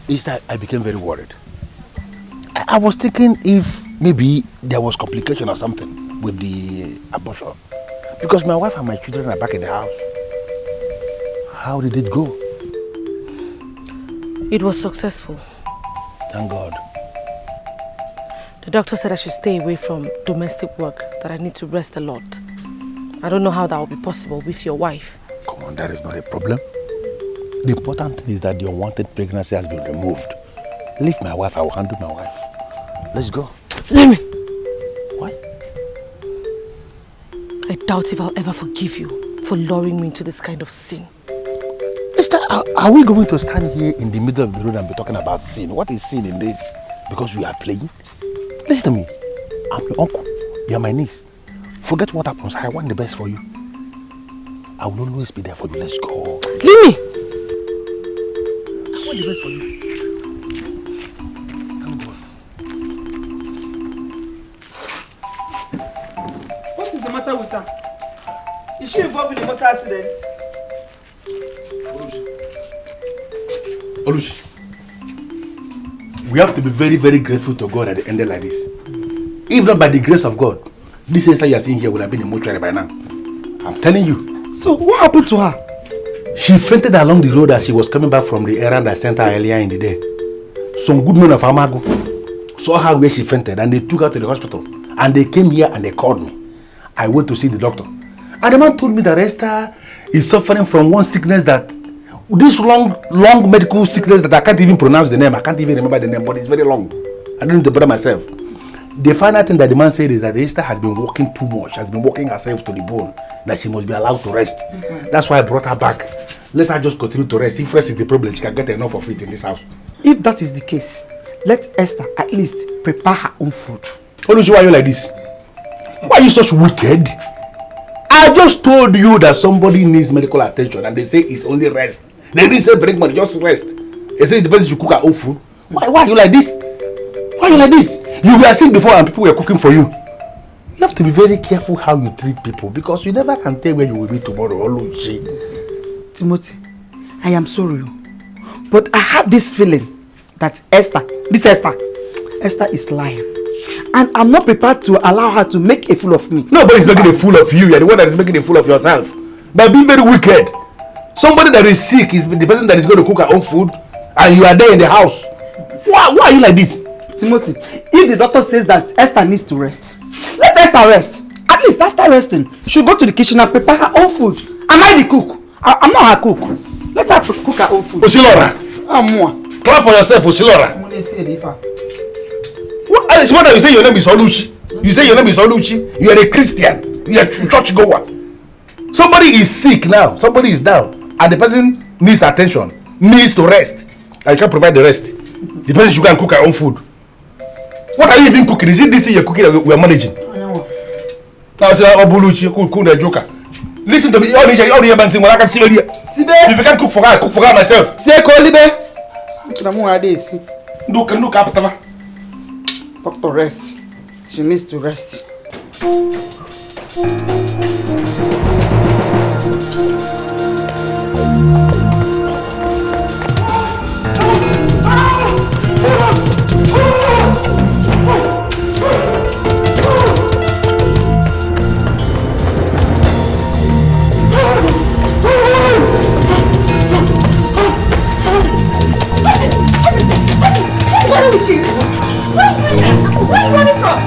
is that I became very worried. I was thinking if maybe there was complication or something with the abortion. Because my wife and my children are back in the house. How did it go? It was successful. Thank God. The doctor said I should stay away from domestic work, that I need to rest a lot. I don't know how that will be possible with your wife. Come on, that is not a problem. The important thing is that the unwanted pregnancy has been removed. Leave my wife, I will handle my wife. Let's go. Leave me! What? I doubt if I'll ever forgive you for luring me into this kind of sin. Are we going to stand here in the middle of the road and be talking about sin? What is sin in this? Because we are playing? Listen to me. I'm your uncle. You're my niece. Forget what happens. I want the best for you. I will always be there for you. Let's go. Leave me! I want the best for you. What is the matter with her? Is she involved in a motor accident? Olushi, we have to be very, very grateful to God at the end like this. If not by the grace of God, this sister you are seeing here would have been in a mortuary by now. I'm telling you. So what happened to her? She fainted along the road as she was coming back from the errand I sent her earlier in the day. Some good men of Amago saw her where she fainted and they took her to the hospital. And they came here and they called me. I went to see the doctor. And the man told me that Esther is suffering from one sickness that this long medical sickness that I can't even pronounce the name. I can't even remember the name, but it's very long. I don't need to bother myself. The final thing that the man said is that Esther has been working too much, has been working herself to the bone, that she must be allowed to rest. That's why I brought her back. Let her just continue to rest. If rest is the problem, she can get enough of it in this house. If that is the case, let Esther at least prepare her own food. Olushi, why are you like this? Why are you such wicked? I just told you that somebody needs medical attention and they say it's only rest. They didn't say bring money, just rest. They say the person should cook her own food. Why are you like this? Why are you like this? You were sick before and people were cooking for you. You have to be very careful how you treat people because you never can tell where you will be tomorrow. Oluchi. Timothy, I am sorry, but I have this feeling that Esther is lying. And I'm not prepared to allow her to make a fool of me. Nobody's making a fool of you. You're the one that is making a fool of yourself. By being very wicked. Somebody that is sick is the person that is going to cook her own food and you are there in the house. Why are you like this? Timothy, if the doctor says that Esther needs to rest, let Esther rest. At least after resting, she'll go to the kitchen and prepare her own food. Am I the cook? I'm not her cook. Let her cook her own food. Osilora. Clap for yourself, Osilora. What matter you say your name is Oluchi? You say your name is Oluchi? You are a Christian. You are a church goer. Somebody is sick now. Somebody is down. And the person needs attention. Needs to rest. And you can't provide the rest. The person should go and cook her own food. What are you even cooking? Is it this thing you're cooking that we are managing? Now say Obuluchi, cool the joker. Listen to me. All the man saying, well, I can see here. If you can't cook for her, I cook for her myself. Say Kolibe. No capital. Doctor, rest. She needs to rest. What are you? Where are you running from?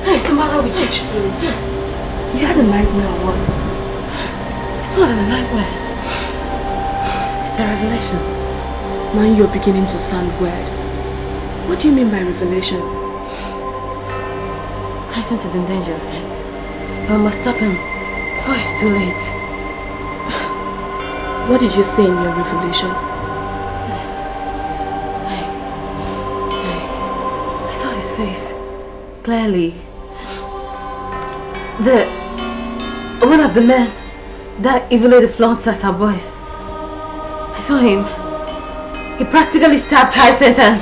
What's the matter with you? You had a nightmare or what? It's more than a nightmare. It's a revelation. Now you're beginning to sound weird. What do you mean by revelation? Hyacinth is in danger, and I must stop him before it's too late. What did you say in your revelation? I saw his face clearly. One of the men that evil lady flaunts as her boys. I saw him. He practically stabbed Hyacinth and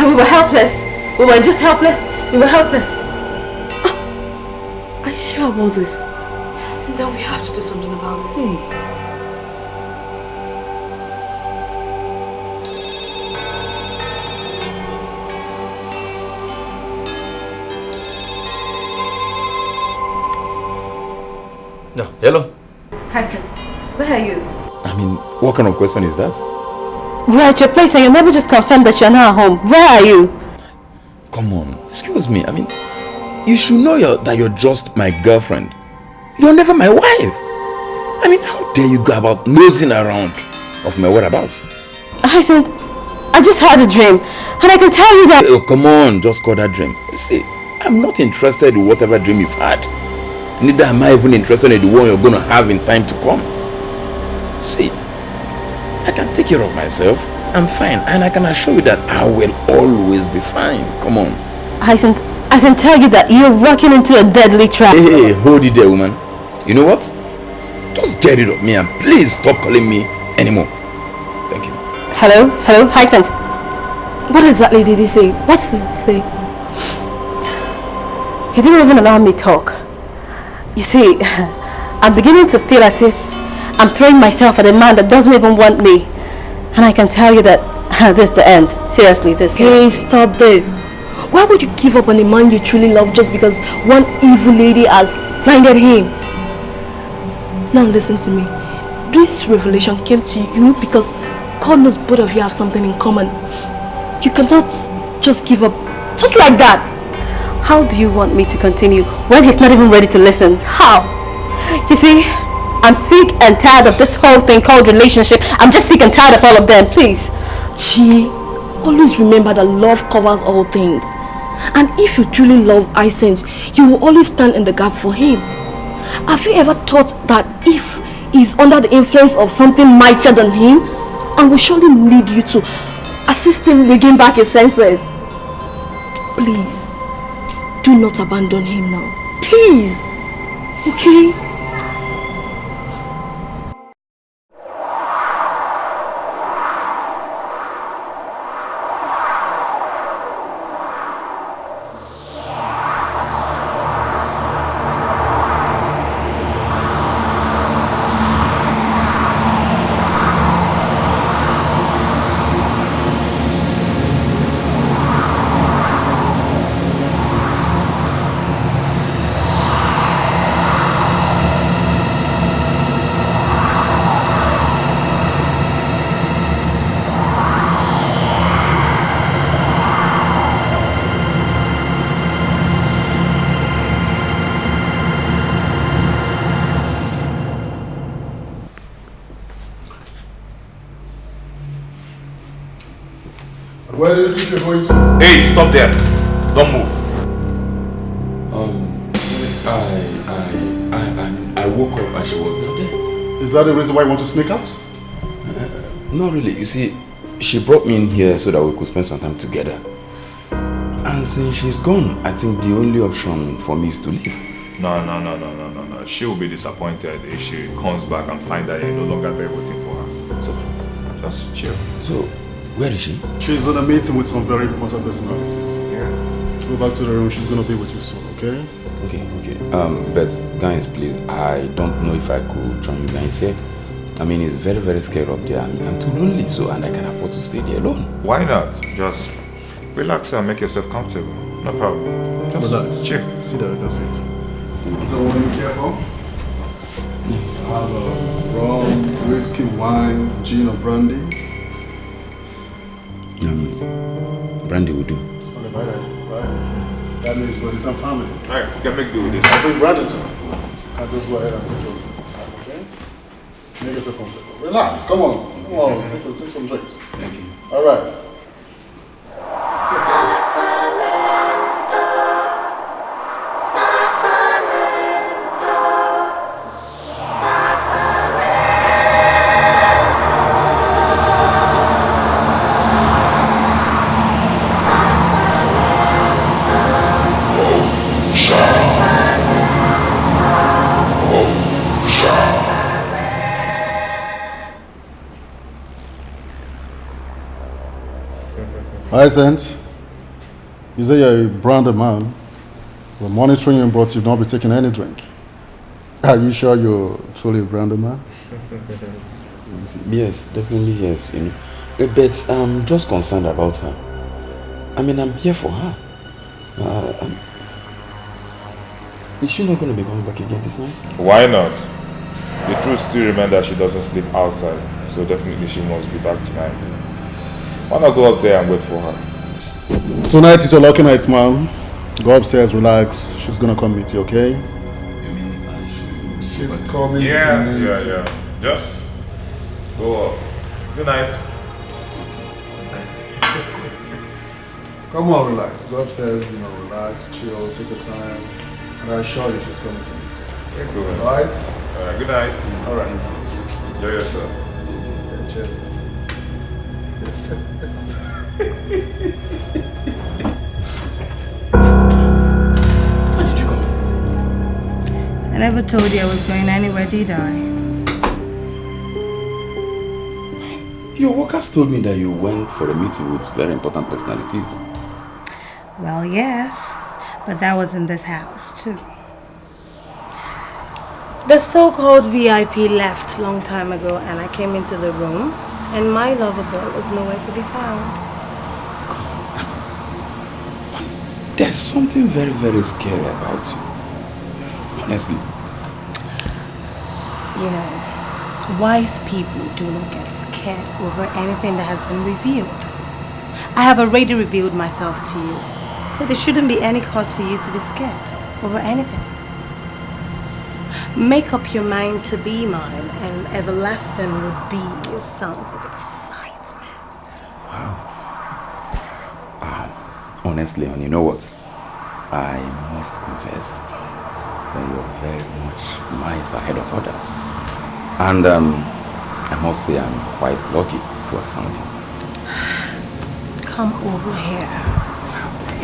And we were helpless. We were just helpless. We were helpless. Are you sure about this? Then we have to do something about it. No, hello. Hi, Seth. Where are you? I mean, what kind of question is that? We're at your place and your neighbor just confirmed that you're now at home. Where are you? Come on, excuse me. I mean, you should know that you're just my girlfriend. You're never my wife. I mean, how dare you go about nosing around of my whereabouts? Hi, Seth. I just had a dream and I can tell you that... Oh, come on, just call that dream. See, I'm not interested in whatever dream you've had. Neither am I even interested in the one you're going to have in time to come. See, I can take care of myself. I'm fine, and I can assure you that I will always be fine. Come on. Hyacinth, I can tell you that you're walking into a deadly trap. Hey, hold it there, woman. You know what? Just get rid of me and please stop calling me anymore. Thank you. Hello? Hello? Hyacinth. What exactly did he say? What did he say? He didn't even allow me to talk. You see, I'm beginning to feel as if I'm throwing myself at a man that doesn't even want me. And I can tell you that this is the end. Seriously, this. Hey, stop this. Why would you give up on a man you truly love just because one evil lady has blinded him? Now listen to me. This revelation came to you because God knows both of you have something in common. You cannot just give up just like that. How do you want me to continue when he's not even ready to listen? How? You see, I'm sick and tired of this whole thing called relationship. I'm just sick and tired of all of them, please. Chi, always remember that love covers all things. And if you truly love Hyacinth, you will always stand in the gap for him. Have you ever thought that if he's under the influence of something mightier than him, and will surely need you to assist him regain back his senses? Please, do not abandon him now. Please. Okay? Where do you think you're going to? Hey, stop there. Don't move. I woke up and she was not there. Is that the reason why you want to sneak out? Not really. You see, she brought me in here so that we could spend some time together. And since she's gone, I think the only option for me is to leave. No. She will be disappointed if she comes back and finds that you're no longer there waiting for her. So, just chill. So, where is she? She's in a meeting with some very important personalities. Yeah. Go back to the room. She's going to be with you soon, okay? Okay. But guys, please, I don't know if I could join you guys here. I mean, it's very, very scary up there. I'm too lonely, and I can afford to stay there alone. Why not? Just relax and make yourself comfortable. No problem. Just relax. Chill. See there, that's it. So what are you here for? I have rum, whiskey, wine, gin or brandy. Brandy will do. Okay, right. That means we're some family. Alright, you can make do with this. I think brandy too. I'll just go ahead and take your time, okay? Make yourself comfortable. Relax, come on. Take some drinks. Thank you. All right. Hyacinth, You say you're a branded man. We're monitoring you, but you've not been taking any drink. Are you sure you're truly a branded man? Yes, definitely yes. You know, but I'm just concerned about her. I mean, I'm here for her. Is she not going to be coming back again this night? Why not? The truth still remains that she doesn't sleep outside, so definitely she must be back tonight. Why not go up there and wait for her? Tonight is your lucky night, man. Go upstairs, relax. She's gonna come meet you, okay? She's coming. Yeah. Just go up. Good night. Come on, relax. Go upstairs, relax, chill, take your time. And I assure you she's coming to meet you. Good. Alright? Alright, good night. Alright. Enjoy yourself. Yeah, cheers. Why did you come? I never told you I was going anywhere, did I? Your workers told me that you went for a meeting with very important personalities. Well, yes, but that was in this house too. The so-called VIP left long time ago and I came into the room and my lover boy was nowhere to be found. There's something very, very scary about you. Honestly. You know, wise people do not get scared over anything that has been revealed. I have already revealed myself to you, so there shouldn't be any cause for you to be scared over anything. Make up your mind to be mine, and everlasting will be your sounds of excitement. Wow. Honestly, and you know what? I must confess that you're very much miles ahead of others. And I must say I'm quite lucky to have found you. Come over here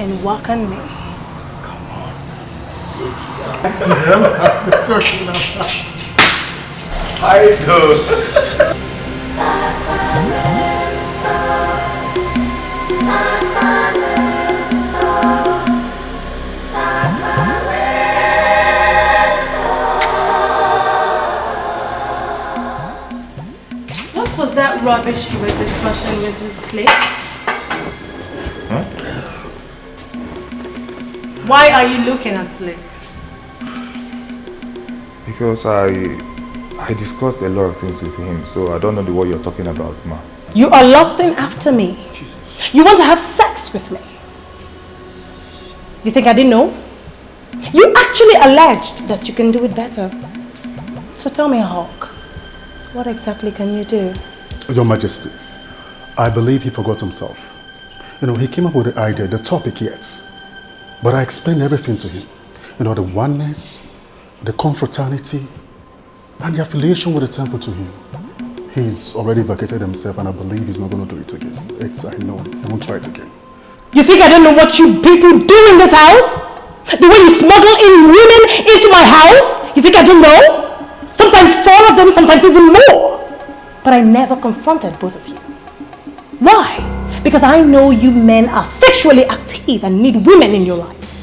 and walk on me. Come on. That's the hell I'm talking about. Hi, good. What was that rubbish you were discussing with Miss Slade? Huh? Why are you looking at Slade? Because I discussed a lot of things with him, so I don't know what you're talking about, ma. You are lusting after me. You want to have sex with me. You think I didn't know? You actually alleged that you can do it better. So tell me, Hawk, what exactly can you do? Your Majesty, I believe he forgot himself. He came up with the idea, the topic, yes. But I explained everything to him. The oneness, the confraternity, and the affiliation with the temple to him. He's already vacated himself and I believe he's not going to do it again. I know, he won't try it again. You think I don't know what you people do in this house? The way you smuggle in women into my house? You think I don't know? Sometimes 4 of them, sometimes even more. But I never confronted both of you. Why? Because I know you men are sexually active and need women in your lives.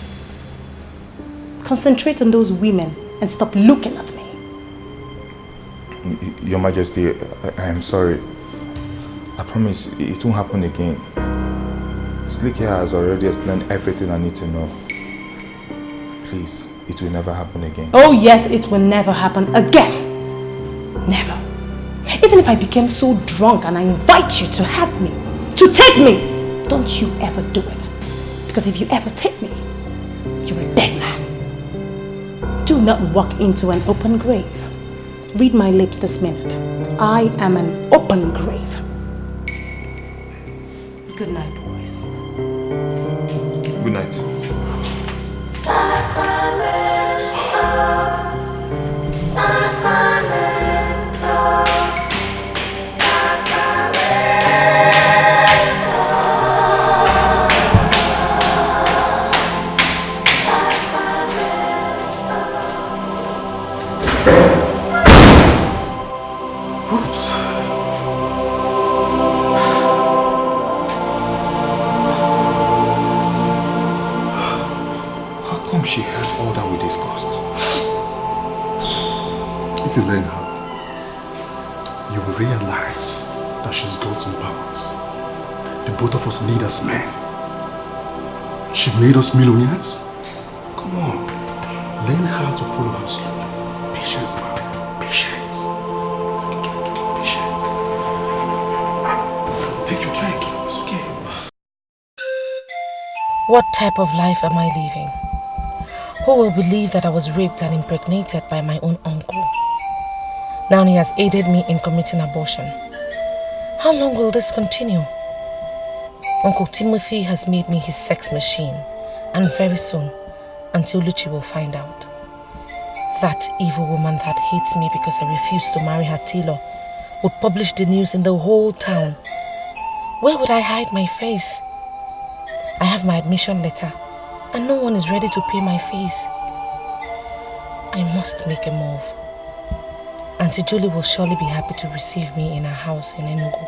Concentrate on those women and stop looking at me. Your Majesty, I am sorry. I promise it won't happen again. Slick here has already explained everything I need to know. Please, it will never happen again. Oh yes, it will never happen again. Never. Even if I became so drunk and I invite you to have me, to take me, don't you ever do it. Because if you ever take me, you're a dead man. Do not walk into an open grave. Read my lips this minute. I am an open grave. Good night, boys. Good night. if you learn her, you will realize that she's got some powers. The both of us need us men. She made us millionaires. Come on, learn how to follow her slowly. Patience, man. Patience. Take your drink. It's okay. What type of life am I living? Who will believe that I was raped and impregnated by my own uncle? Now he has aided me in committing abortion. How long will this continue? Uncle Timothy has made me his sex machine, and very soon, Auntie Oluchi will find out. That evil woman that hates me because I refused to marry her tailor would publish the news in the whole town. Where would I hide my face? I have my admission letter, and no one is ready to pay my fees. I must make a move. Auntie Julie will surely be happy to receive me in her house in Enugu.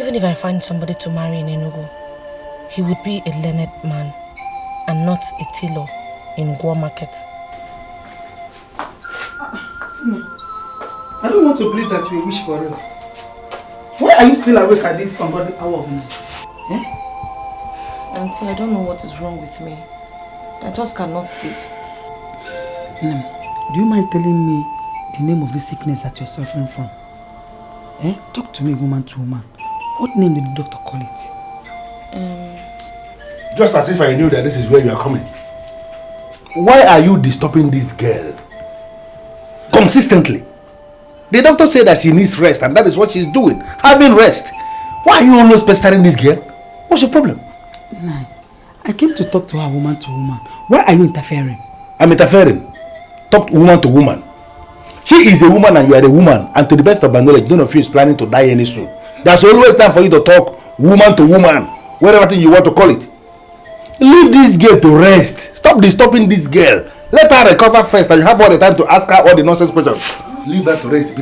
Even if I find somebody to marry in Enugu, he would be a learned man and not a tailor in Gwa Market. No. I don't want to believe that you wish for real. Why are you still awake at this ungodly hour of night? Eh? Auntie, I don't know what is wrong with me. I just cannot sleep. Do you mind telling me the name of this sickness that you're suffering from? Eh? Talk to me woman to woman. What name did the doctor call it? Just as if I knew that this is where you are coming. Why are you disturbing this girl? Consistently. The doctor said that she needs rest, and that is what she's doing. Having rest. Why are you always pestering this girl? What's your problem? Nah, I came to talk to her woman to woman. Why are you interfering? I'm interfering. Talk woman to woman. She is a woman and you are a woman, and to the best of my knowledge, none of you is planning to die any soon. There's always time for you to talk woman to woman, whatever thing you want to call it. Leave this girl to rest. Stop disturbing this girl. Let her recover first, and you have all the time to ask her all the nonsense questions. Leave her to rest.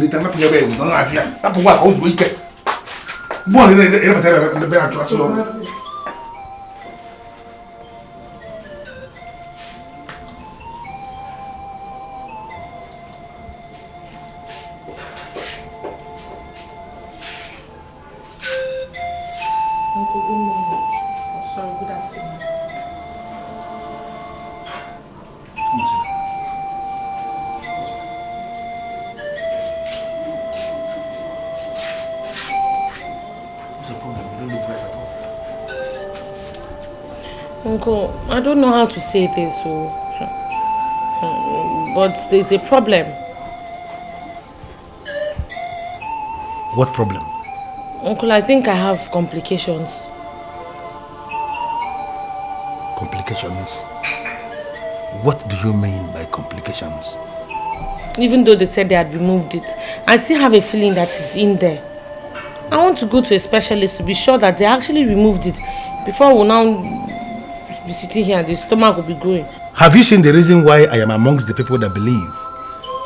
Uncle, good morning. Oh, sorry, good afternoon. What's the problem? You don't look right at all. Uncle, I don't know how to say this, but there's a problem. What problem? Uncle, I think I have complications. Complications? What do you mean by complications? Even though they said they had removed it, I still have a feeling that it's in there. I want to go to a specialist to be sure that they actually removed it before we'll now be sitting here and the stomach will be growing. Have you seen the reason why I am amongst the people that believe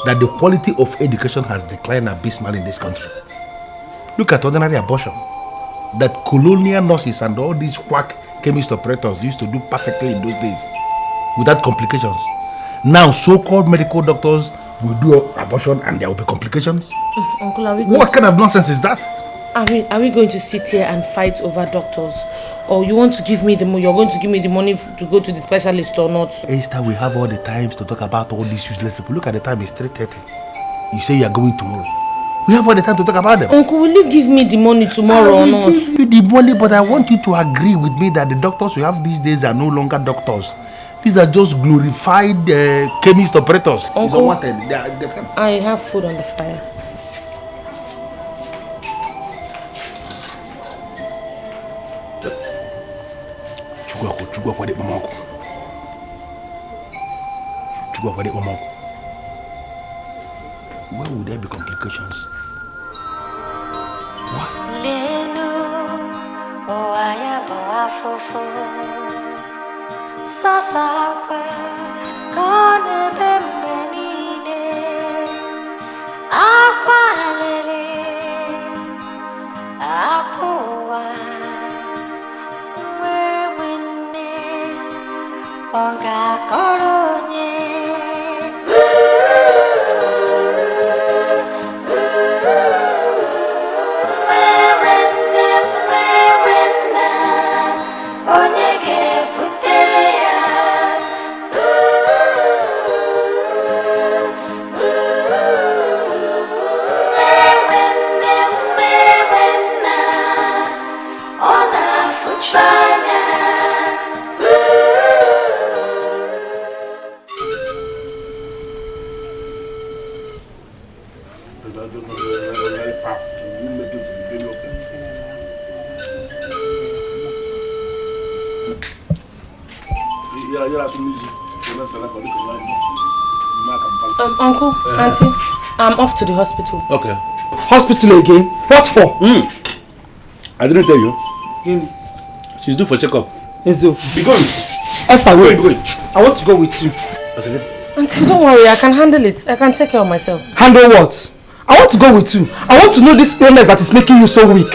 that the quality of education has declined abysmally in this country? Look at ordinary abortion that colonial nurses and all these quack chemist operators used to do perfectly in those days without complications. Now so-called medical doctors will do abortion and there will be complications. Uncle, are we what kind of nonsense is that? Are we going to sit here and fight over doctors? Or you want to give me the money? You're going to give me the money to go to the specialist or not? Esther, we have all the times to talk about all these useless people. Look at the time, it's 3:30. You say you are going tomorrow. We have all the time to talk about them. Uncle, will you give me the money tomorrow or not? I will give you the money, but I want you to agree with me that the doctors we have these days are no longer doctors. These are just glorified chemist operators. Uncle, unwanted. I have food on the fire. Where would there be complications? Why? Uncle, Auntie, I'm off to the hospital. Okay. Hospital again? What for? I didn't tell you. She's due for checkup. Enzo. Be going. Esther, wait. Wait. I want to go with you. Auntie, don't worry, I can handle it. I can take care of myself. Handle what? I want to go with you. I want to know this illness that is making you so weak.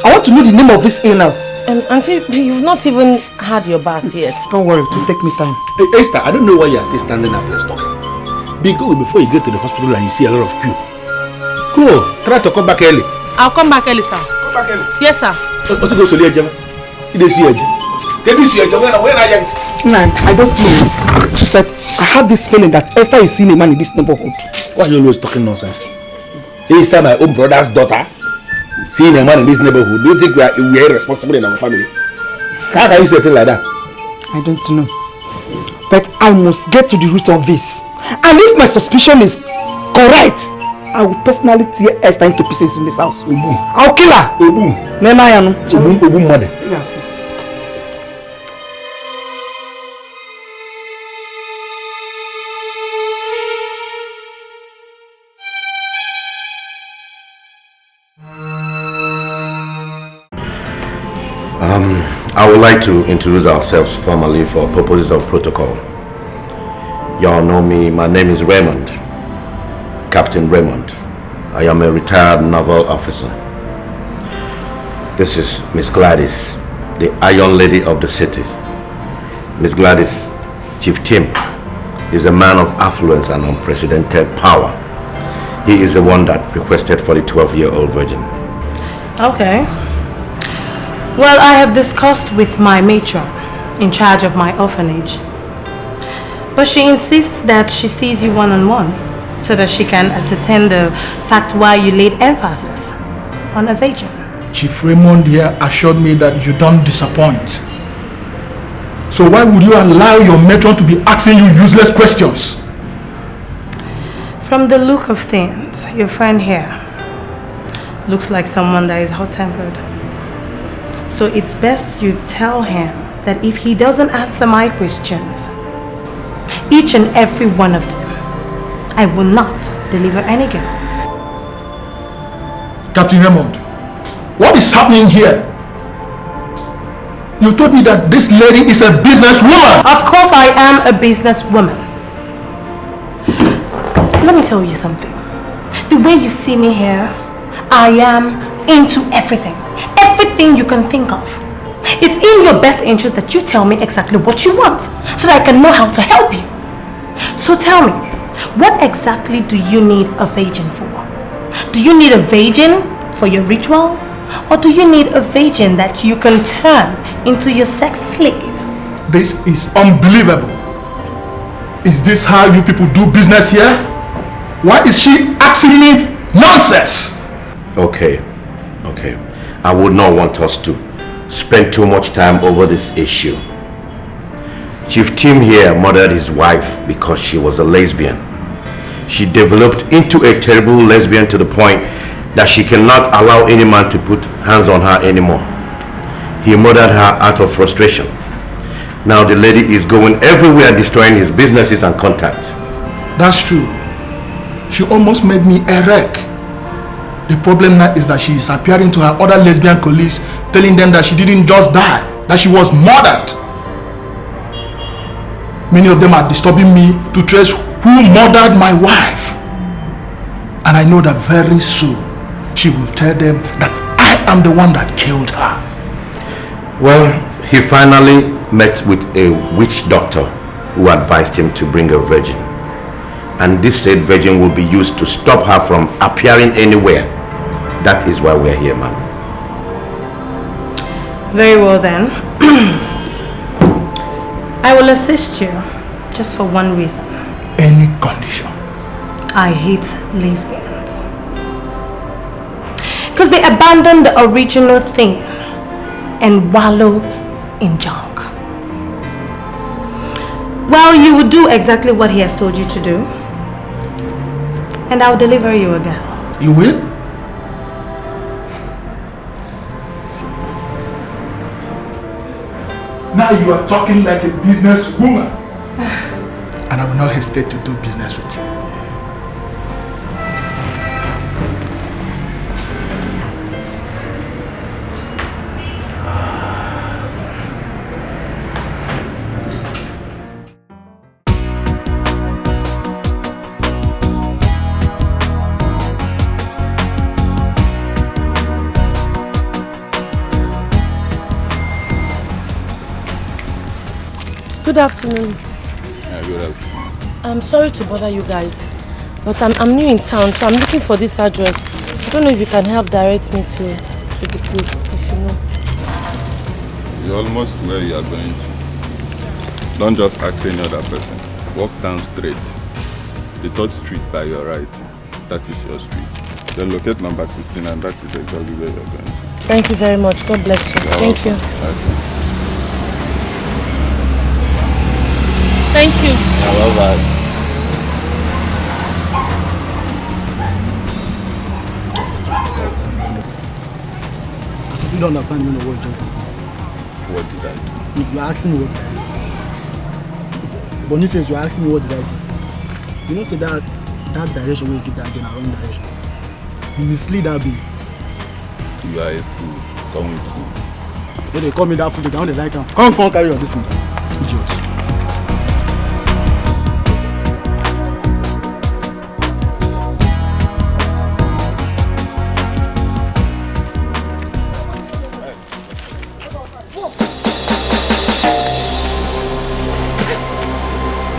I want to know the name of this illness. Auntie, you've not even had your bath yet. Don't worry, it will take me time. Hey, Esther, I don't know why you are still standing up there talking. Be good before you get to the hospital and you see a lot of queue. Go, try to come back early. I'll come back early, sir. Come back early. Yes, sir. Also go to the agent. It is your agent. This is your agent. When are you? Man, I don't know. But I have this feeling that Esther is seeing a man in this neighborhood. Why are you always talking nonsense? Esther, my own brother's daughter, seeing a man in this neighborhood. Do you think we are irresponsible in our family? How can you say a thing like that? I don't know. But I must get to the root of this. And if my suspicion is correct, I will personally tear Esther into pieces in this house. I'll kill her. Mother. I would like to introduce ourselves formally for purposes of protocol. Y'all know me, my name is Raymond, Captain Raymond. I am a retired naval officer. This is Miss Gladys, the Iron Lady of the city. Miss Gladys, Chief Tim, is a man of affluence and unprecedented power. He is the one that requested for the 12-year-old virgin. Okay. Well, I have discussed with my matron in charge of my orphanage. But she insists that she sees you one-on-one so that she can ascertain the fact why you laid emphasis on a virgin. Chief Raymond here assured me that you don't disappoint. So why would you allow your matron to be asking you useless questions? From the look of things, your friend here looks like someone that is hot-tempered. So it's best you tell him that if he doesn't answer my questions, each and every one of them, I will not deliver any girl. Captain Raymond, what is happening here? You told me that this lady is a businesswoman. Of course I am a businesswoman. Let me tell you something. The way you see me here, I am into everything. Everything you can think of. It's in your best interest that you tell me exactly what you want so that I can know how to help you. So tell me, what exactly do you need a virgin for? Do you need a virgin for your ritual? Or do you need a virgin that you can turn into your sex slave? This is unbelievable. Is this how you people do business here? Why is she asking me nonsense? Okay. I would not want us to spend too much time over this issue. Chief Tim here murdered his wife because she was a lesbian. She developed into a terrible lesbian to the point that she cannot allow any man to put hands on her anymore. He murdered her out of frustration. Now the lady is going everywhere destroying his businesses and contacts. That's true. She almost made me a wreck. The problem now is that she is appearing to her other lesbian colleagues, telling them that she didn't just die, that she was murdered. Many of them are disturbing me to trace who murdered my wife. And I know that very soon she will tell them that I am the one that killed her. Well, he finally met with a witch doctor who advised him to bring a virgin. And this said virgin will be used to stop her from appearing anywhere. That is why we're here, ma'am. Very well then. I will assist you just for one reason. Any condition. I hate lesbians. Because they abandon the original thing and wallow in junk. Well, you will do exactly what he has told you to do. And I'll deliver you a girl. You will? Now you are talking like a businesswoman. And I will not hesitate to do business with you. Good afternoon. Good afternoon. I'm sorry to bother you guys, but I'm new in town, so I'm looking for this address. I don't know if you can help direct me to the place, if you know. You're almost where you are going to. Don't just ask any other person. Walk down straight. The 3rd street by your right. That is your street. Then locate number 16 and that is exactly where you're going to. Thank you very much. God bless you. Thank you. Thank you. I love that. As if you don't understand, you know what just did. What did I do? If you're asking me what did I do. Boniface, you're asking me what did I do. You know, say that direction where you give that again, wrong direction. You mislead that baby. You are a fool. Come with me. When they call me that fool, they don't like him. Come carry on this thing. Idiot.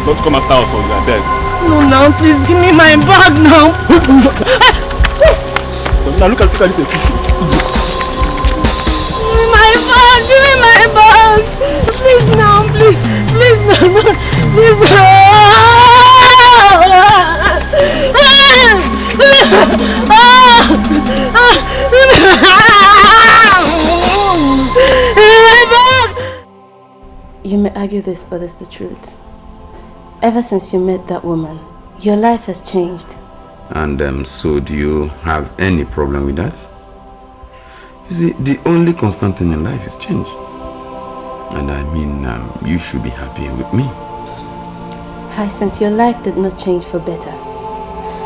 Don't come after us or you are dead. No, now, please give me my bag now. Now look at this. Give me my bag, give me my bag. Please now, please. Please no, please You may argue this, but it's the truth. Ever since you met that woman, your life has changed. And so do you have any problem with that? You see, the only constant thing in life is change. And I mean, you should be happy with me. Hyacinth, your life did not change for better.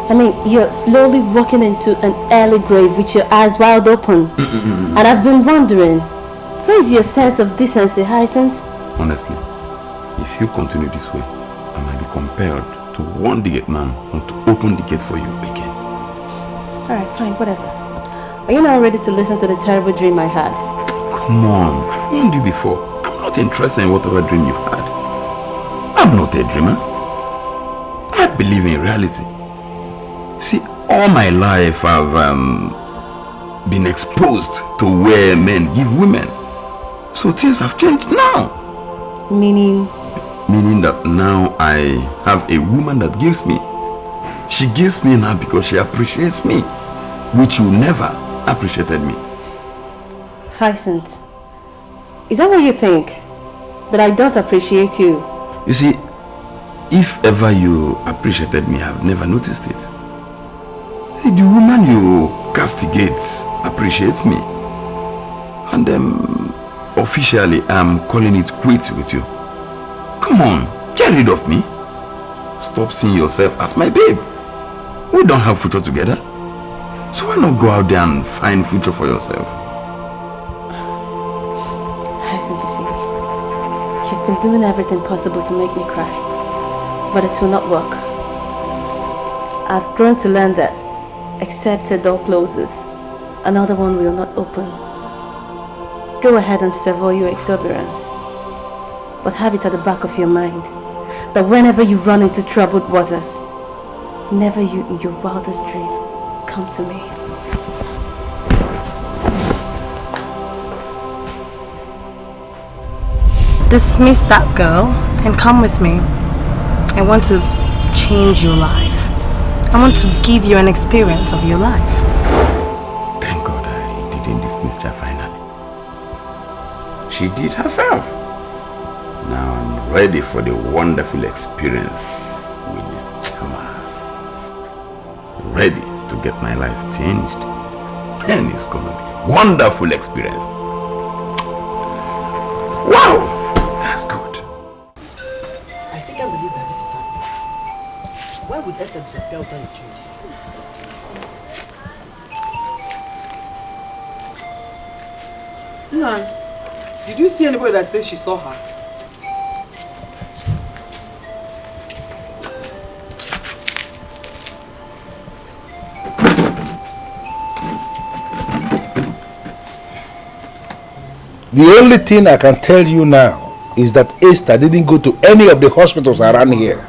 I mean, you're slowly walking into an early grave with your eyes wide open. And I've been wondering, where's your sense of decency, Hyacinth? Honestly, if you continue this way, I might be compelled to warn the gate man not to open the gate for you again. Alright, fine, whatever. Are you now ready to listen to the terrible dream I had? Come on, I've warned you before. I'm not interested in whatever dream you've had. I'm not a dreamer. I believe in reality. See, all my life I've been exposed to where men give women. So things have changed now. Meaning? Meaning that now I have a woman that gives me. She gives me now because she appreciates me, which you never appreciated me. Hyacinth, is that what you think? That I don't appreciate you? You see, if ever you appreciated me, I've never noticed it. See, the woman you castigate appreciates me. And officially, I'm calling it quits with you. Come on, get rid of me. Stop seeing yourself as my babe. We don't have future together. So why not go out there and find future for yourself? Hyacinth, you see, you've been doing everything possible to make me cry. But it will not work. I've grown to learn that except a door closes, another one will not open. Go ahead and savour your exuberance. But have it at the back of your mind that whenever you run into troubled waters, never you in your wildest dream come to me. Dismiss that girl and come with me. I want to change your life. I want to give you an experience of your life. Thank God I didn't dismiss her finally. She did herself. Now I'm ready for the wonderful experience with this charmer. Ready to get my life changed. And it's gonna be a wonderful experience. Wow! That's good. I still can't believe that this is happening. Why would Esther disappear without a trace? None. Did you see anybody that says she saw her? The only thing I can tell you now is that Esther didn't go to any of the hospitals around here.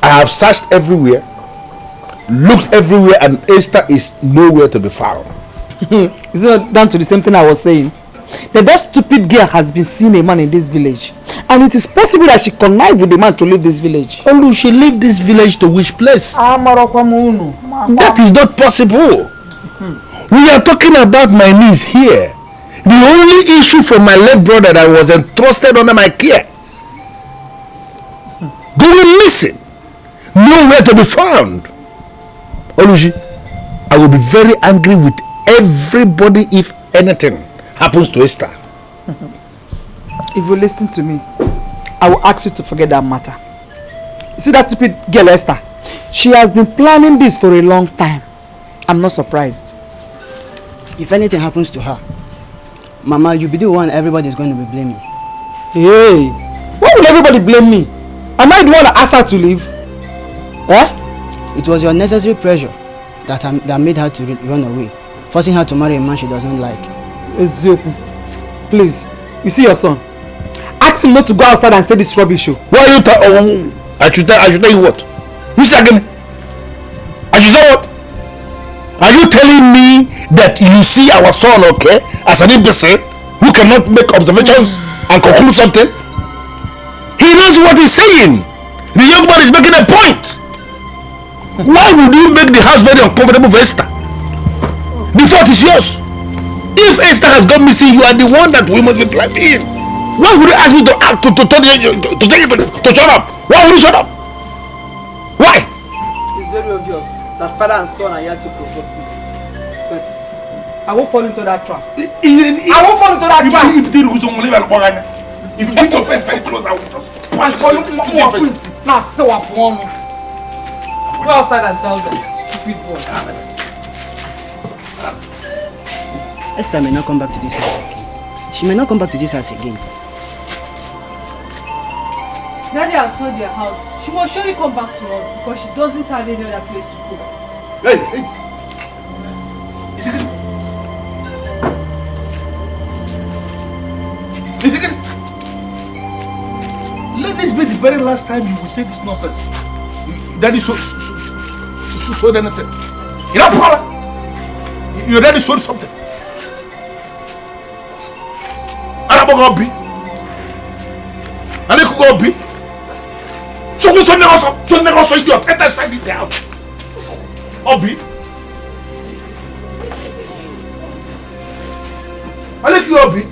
I have searched everywhere, looked everywhere, and Esther is nowhere to be found. Is it down to the same thing I was saying? That stupid girl has been seeing a man in this village. And it is possible that she connived with the man to leave this village. Olu, she left this village to which place? That is not possible. We are talking about my niece here. The only issue from my late brother that was entrusted under my care. Going missing. Nowhere to be found. Oluji, I will be very angry with everybody if anything happens to Esther. If you listen to me, I will ask you to forget that matter. You see that stupid girl Esther? She has been planning this for a long time. I'm not surprised. If anything happens to her, Mama, you'll be the one everybody is going to be blaming. Hey, why will everybody blame me? Am I the one that asked her to leave? Eh? It was your necessary pressure that made her to run away, forcing her to marry a man she doesn't like. Ezioku, please, you see your son. Ask him not to go outside and say this rubbish show. Why are you I should tell you what? You say again? I should say what? Are you telling me that you see our son, okay, as an imbecile who cannot make observations and conclude something? He knows what he's saying. The young man is making a point. Why would you make the house very uncomfortable for Esther? The fault is yours. If Esther has gone missing, you are the one that we must be blaming. Why would you ask me to shut up? Why would you shut up? Why? It's very obvious that father and son are here to provoke me. But I won't fall into that trap. I won't fall into that trap. If you keep your face very close, I will just pass you. Now, so upon me. Go outside and tell them, stupid boy. Esther may not come back to this house again. She may not come back to this house again. Daddy has sold their house. She will surely come back to us because she doesn't have any other place to go. Hey! Let this be the very last time you will say this nonsense. Daddy sold anything. You know, Paula? Your daddy sold something. Arabogobi. Alekugobi. So go to negoso idiot. Get inside the house. Obi. Alekugobi.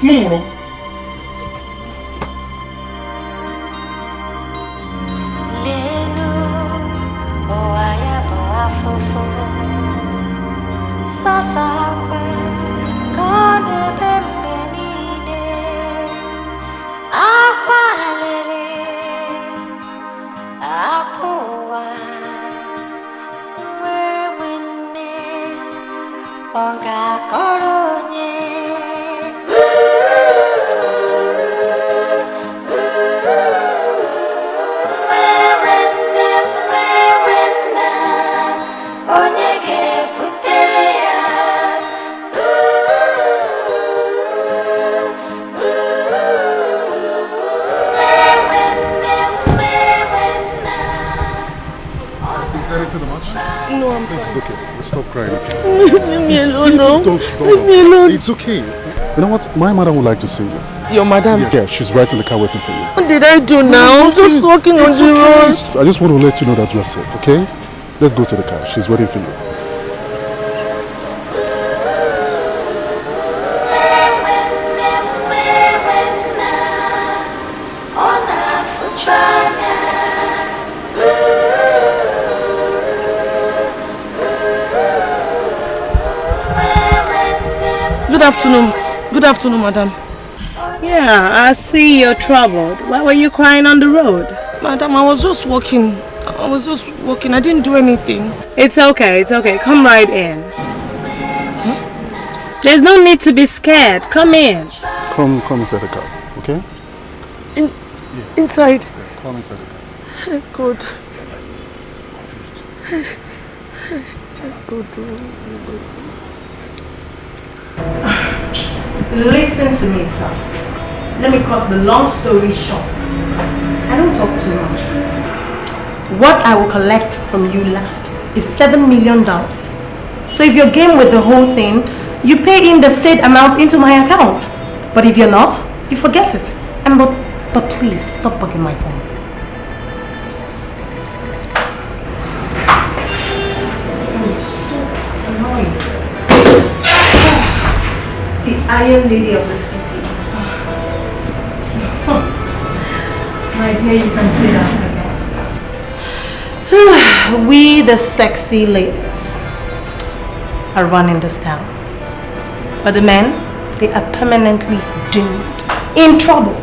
Muro. It's okay. You know what? My mother would like to see you. Your madam? Yeah, she's right in the car waiting for you. What did I do now? I'm just walking on the road. I just want to let you know that you are safe, okay? Let's go to the car. She's waiting for you. afternoon. Good afternoon, madam. Yeah, I see you're troubled. Why were you crying on the road? Madam, I was just walking. I didn't do anything. It's okay. Come right in. There's no need to be scared. Come in. Come inside the car, okay? Yes. Inside? Yeah, come inside the car. Good. Listen to me, sir. Let me cut the long story short. I don't talk too much. What I will collect from you last is $7 million. So if you're game with the whole thing, you pay in the said amount into my account. But if you're not, you forget it. And but please stop bugging my phone. The Iron Lady of the city. My dear, you can say that again. We, the sexy ladies, are running this town. But the men, they are permanently doomed. In trouble.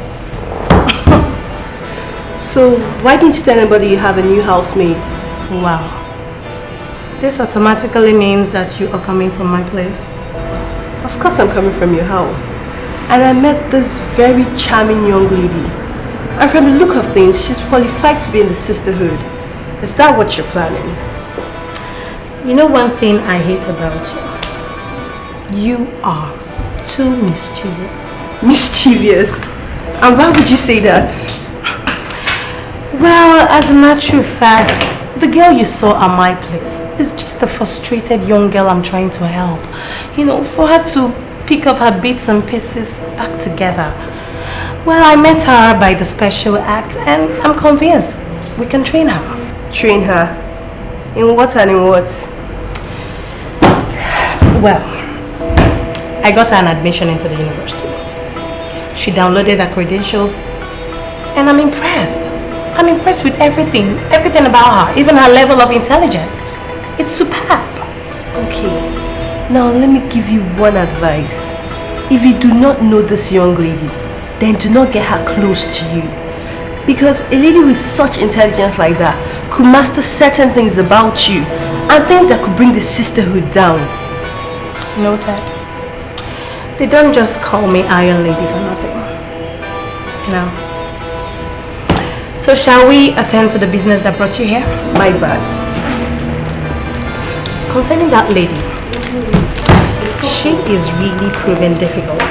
So, why didn't you tell anybody you have a new housemaid? Wow. This automatically means that you are coming from my place. Of course I'm coming from your house. And I met this very charming young lady. And from the look of things, she's qualified to be in the sisterhood. Is that what you're planning? You know one thing I hate about you? You are too mischievous. Mischievous? And why would you say that? Well, as a matter of fact, the girl you saw at my place is just a frustrated young girl I'm trying to help. You know, for her to pick up her bits and pieces back together. Well, I met her by the special act and I'm convinced we can train her. Train her? In what and in what? Well, I got her an admission into the university. She downloaded her credentials and I'm impressed. I'm impressed with everything about her, even her level of intelligence. It's superb. Okay, now let me give you one advice. If you do not know this young lady, then do not get her close to you. Because a lady with such intelligence like that could master certain things about you and things that could bring the sisterhood down. Noted. They don't just call me Iron Lady for nothing. No. So shall we attend to the business that brought you here? My bad. Concerning that lady, she is really proving difficult.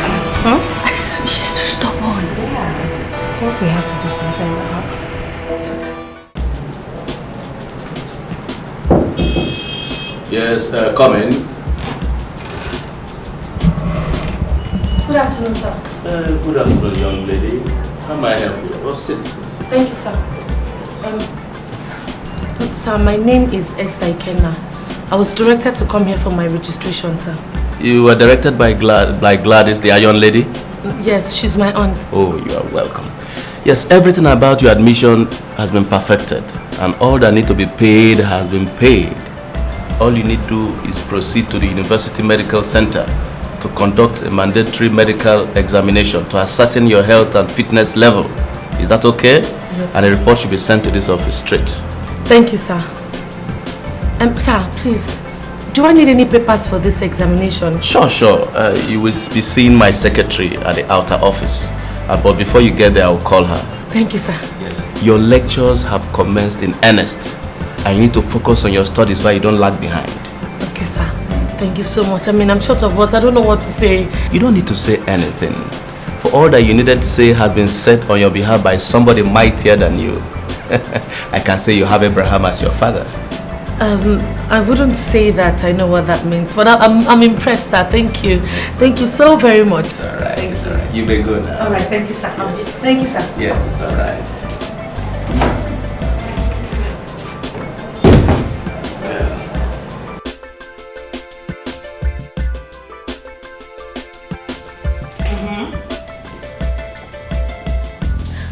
She's too stubborn. Yeah. I think we have to do something with her. Yes, come in. Good afternoon, sir. Good afternoon, young lady. How may I help you? Oh, sit. Thank you, sir. Sir, my name is Esther Ikenna. I was directed to come here for my registration, sir. You were directed by Gladys, the Iron Lady? Yes, she's my aunt. Oh, you are welcome. Yes, everything about your admission has been perfected, and all that need to be paid has been paid. All you need to do is proceed to the University Medical Center to conduct a mandatory medical examination to ascertain your health and fitness level. Is that okay? Yes. And a report should be sent to this office straight. Thank you, sir. Sir, please, do I need any papers for this examination? Sure. You will be seeing my secretary at the outer office. But before you get there, I'll call her. Thank you, sir. Yes. Your lectures have commenced in earnest. And you need to focus on your studies so you don't lag behind. Okay, sir. Thank you so much. I mean, I'm short of words. I don't know what to say. You don't need to say anything. For all that you needed to say has been said on your behalf by somebody mightier than you. I can say you have Abraham as your father. I wouldn't say that. I know what that means, but I'm impressed. Thank you. Thank you so very much. It's alright. It's alright. You be good now. Alright, thank you, sir. Yes. Thank you, sir. Yes, it's alright.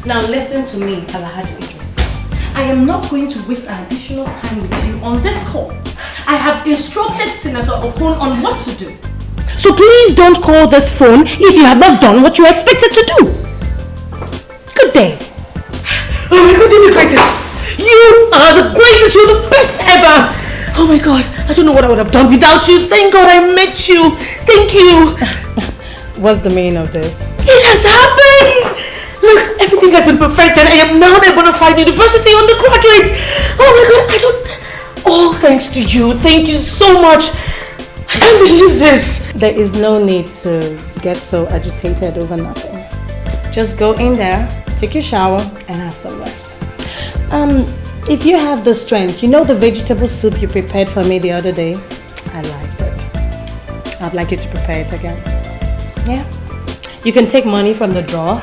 Now listen to me, Alhaji Idris. I am not going to waste an additional time with you on this call. I have instructed Senator Okon on what to do. So please don't call this phone if you have not done what you are expected to do. Good day. Oh my God, you're the greatest. You are the greatest. You're the best ever. Oh my God, I don't know what I would have done without you. Thank God I met you. Thank you. What's the meaning of this? It has happened. Look, everything has been perfected. I am now a bona fide university undergraduate. Oh my God, I don't... All thanks to you. Thank you so much. I can't believe this. There is no need to get so agitated over nothing. Just go in there, take your shower, and have some rest. If you have the strength, you know the vegetable soup you prepared for me the other day? I liked it. I'd like you to prepare it again. Yeah? You can take money from the drawer,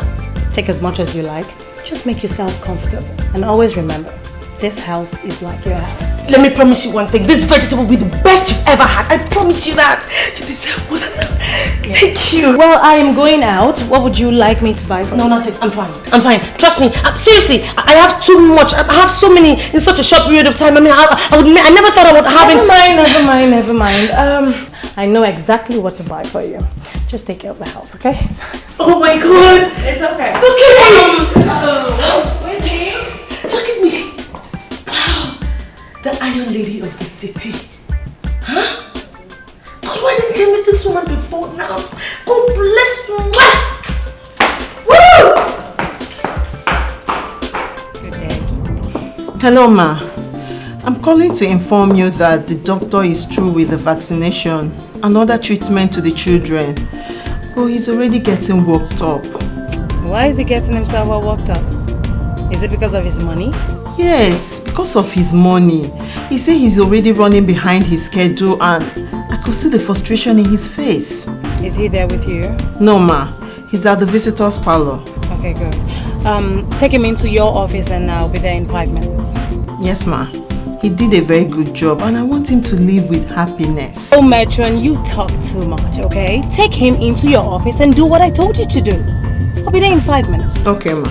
take as much as you like. Just make yourself comfortable. And always remember, this house is like your house. Let me promise you one thing. This vegetable will be the best you've ever had. I promise you that. You deserve more than that. Yeah. Thank you. Well, I am going out. What would you like me to buy for you? No, nothing. I'm fine. I'm fine. Trust me. Seriously, I have too much. I have so many in such a short period of time. I mean, I never thought I would have Never mind. I know exactly what to buy for you. Just take care of the house, okay? Oh my God. It's okay. Look at me. Wow. The Iron Lady of the city. Huh? God, why didn't you tell me this woman before now? God bless you. Woo! Hello, Ma. I'm calling to inform you that the doctor is through with the vaccination and other treatment to the children. Oh, he's already getting worked up. Why is he getting himself all worked up? Is it because of his money? Yes, because of his money. He said he's already running behind his schedule and I could see the frustration in his face. Is he there with you? No, Ma. He's at the visitor's parlor. Okay, good. Take him into your office and I'll be there in 5 minutes. Yes, Ma. He did a very good job and I want him to live with happiness. Oh, Matron, you talk too much, okay? Take him into your office and do what I told you to do. I'll be there in 5 minutes. Okay, Ma.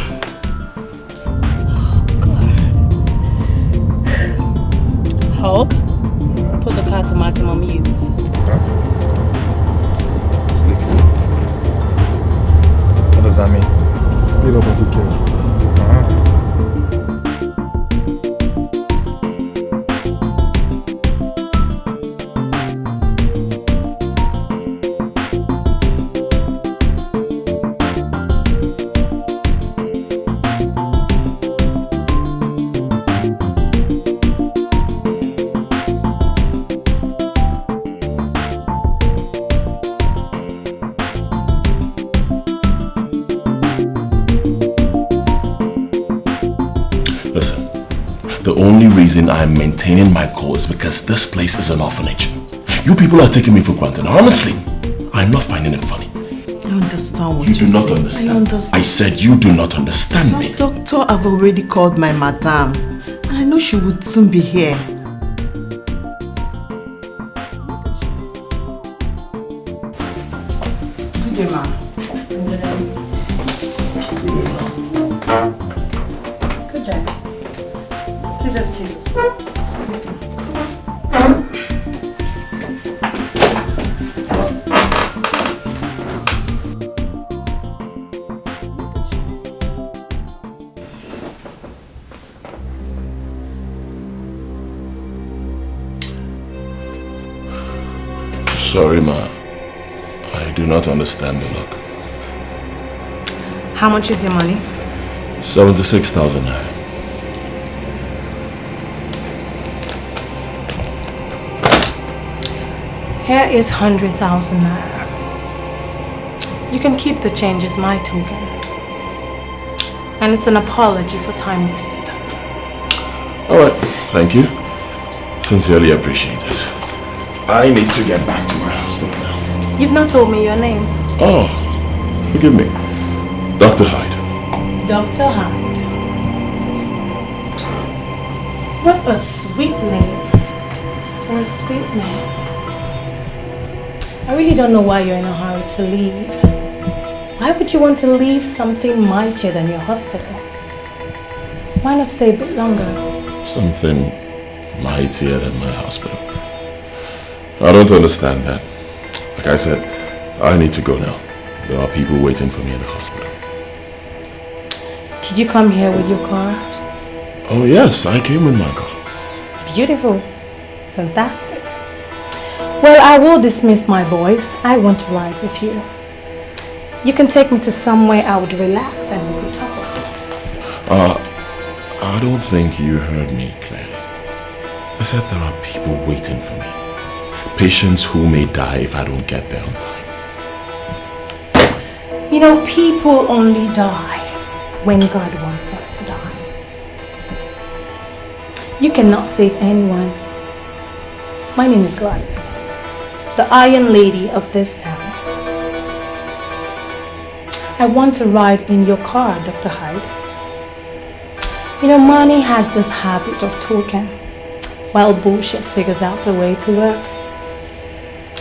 Hope, put the car to maximum use. Sleepy. What does that mean? Speed up and be careful. The only reason I'm maintaining my cool is because this place is an orphanage. You people are taking me for granted. Honestly, I'm not finding it funny. I understand what you do not saying. understand. I understand. I said you do not understand me. Doctor, I've already called my madam. And I know she would soon be here. Good day, ma'am. Good day. Please excuse us, please. Yes, ma'am. Sorry, ma. I do not understand the look. How much is your money? 76,000 naira. Here is 100,000 naira. You can keep the change as my token. And it's an apology for time wasted. Alright, thank you. Sincerely appreciate it. I need to get back to my hospital now. You've not told me your name. Oh, forgive me. Dr. Hyde. Dr. Hyde. What a sweet name. For a sweet name. I really don't know why you're in a hurry to leave. Why would you want to leave something mightier than your hospital? Why not stay a bit longer? Something mightier than my hospital. I don't understand that. Like I said, I need to go now. There are people waiting for me in the hospital. Did you come here with your car? Oh yes, I came with my car. Beautiful. Fantastic. Well, I will dismiss my boys. I want to ride with you. You can take me to somewhere I would relax and we could talk. I don't think you heard me clearly. I said there are people waiting for me. Patients who may die if I don't get there on time. You know, people only die when God wants them to die. You cannot save anyone. My name is Gladys, the Iron Lady of this town. I want to ride in your car, Dr. Hyde. You know, money has this habit of talking, while bullshit figures out a way to work.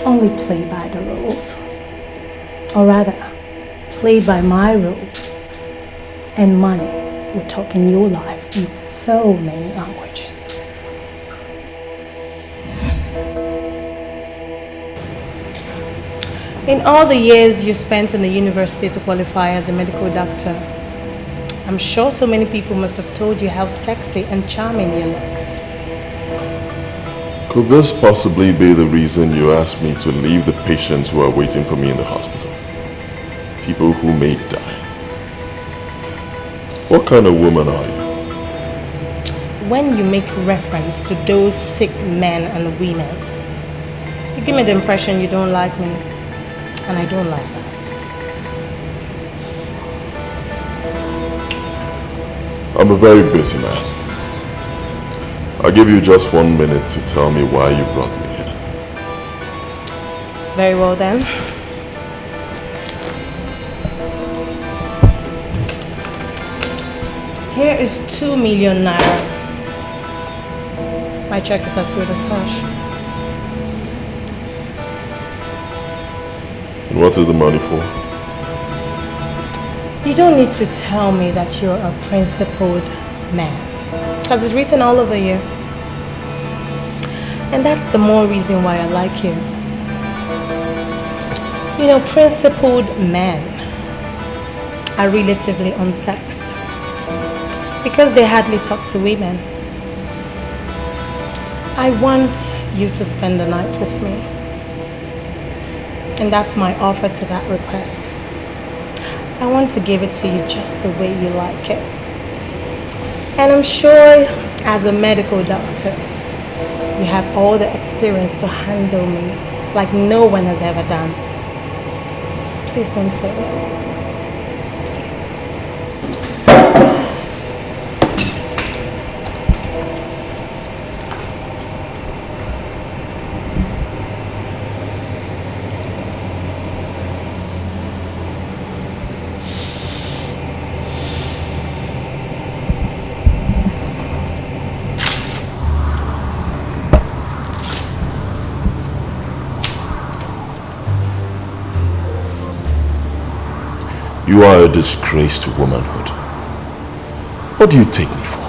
Only play by the rules. Or rather, play by my rules. And money will talk in your life in so many languages. In all the years you spent in the university to qualify as a medical doctor, I'm sure so many people must have told you how sexy and charming you look. Could this possibly be the reason you asked me to leave the patients who are waiting for me in the hospital? People who may die. What kind of woman are you? When you make reference to those sick men and women, you give me the impression you don't like me, and I don't like that. I'm a very busy man. I'll give you just 1 minute to tell me why you brought me here. Very well then. Here is 2 million naira. My check is as good as cash. And what is the money for? You don't need to tell me that you're a principled man, because it's written all over you. And that's the more reason why I like you. You know, principled men are relatively unsexed because they hardly talk to women. I want you to spend the night with me. And that's my offer to that request. I want to give it to you just the way you like it. And I'm sure as a medical doctor, you have all the experience to handle me like no one has ever done. Please don't say no. You are a disgrace to womanhood. What do you take me for?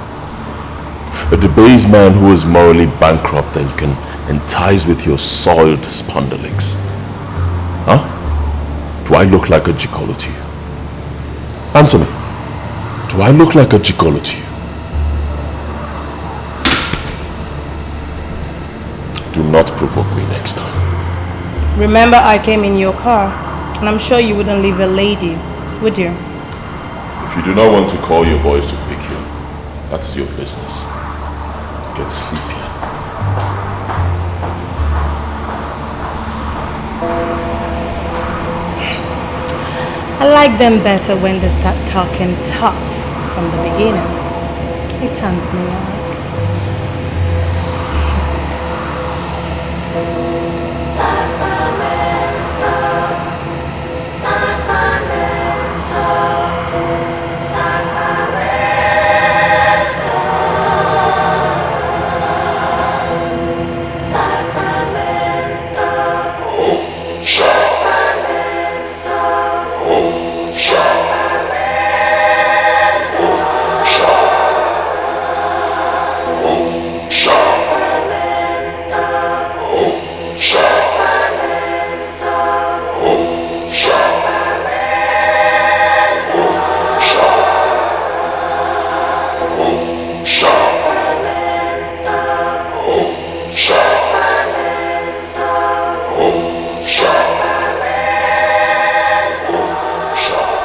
A debased man who is morally bankrupt that you can entice with your soiled spondylics? Huh? Do I look like a gigolo to you? Answer me. Do I look like a gigolo to you? Do not provoke me next time. Remember, I came in your car, and I'm sure you wouldn't leave a lady, would you? If you do not want to call your boys to pick you, that is your business. Get sleepy. I like them better when they start talking tough from the beginning. It turns me on.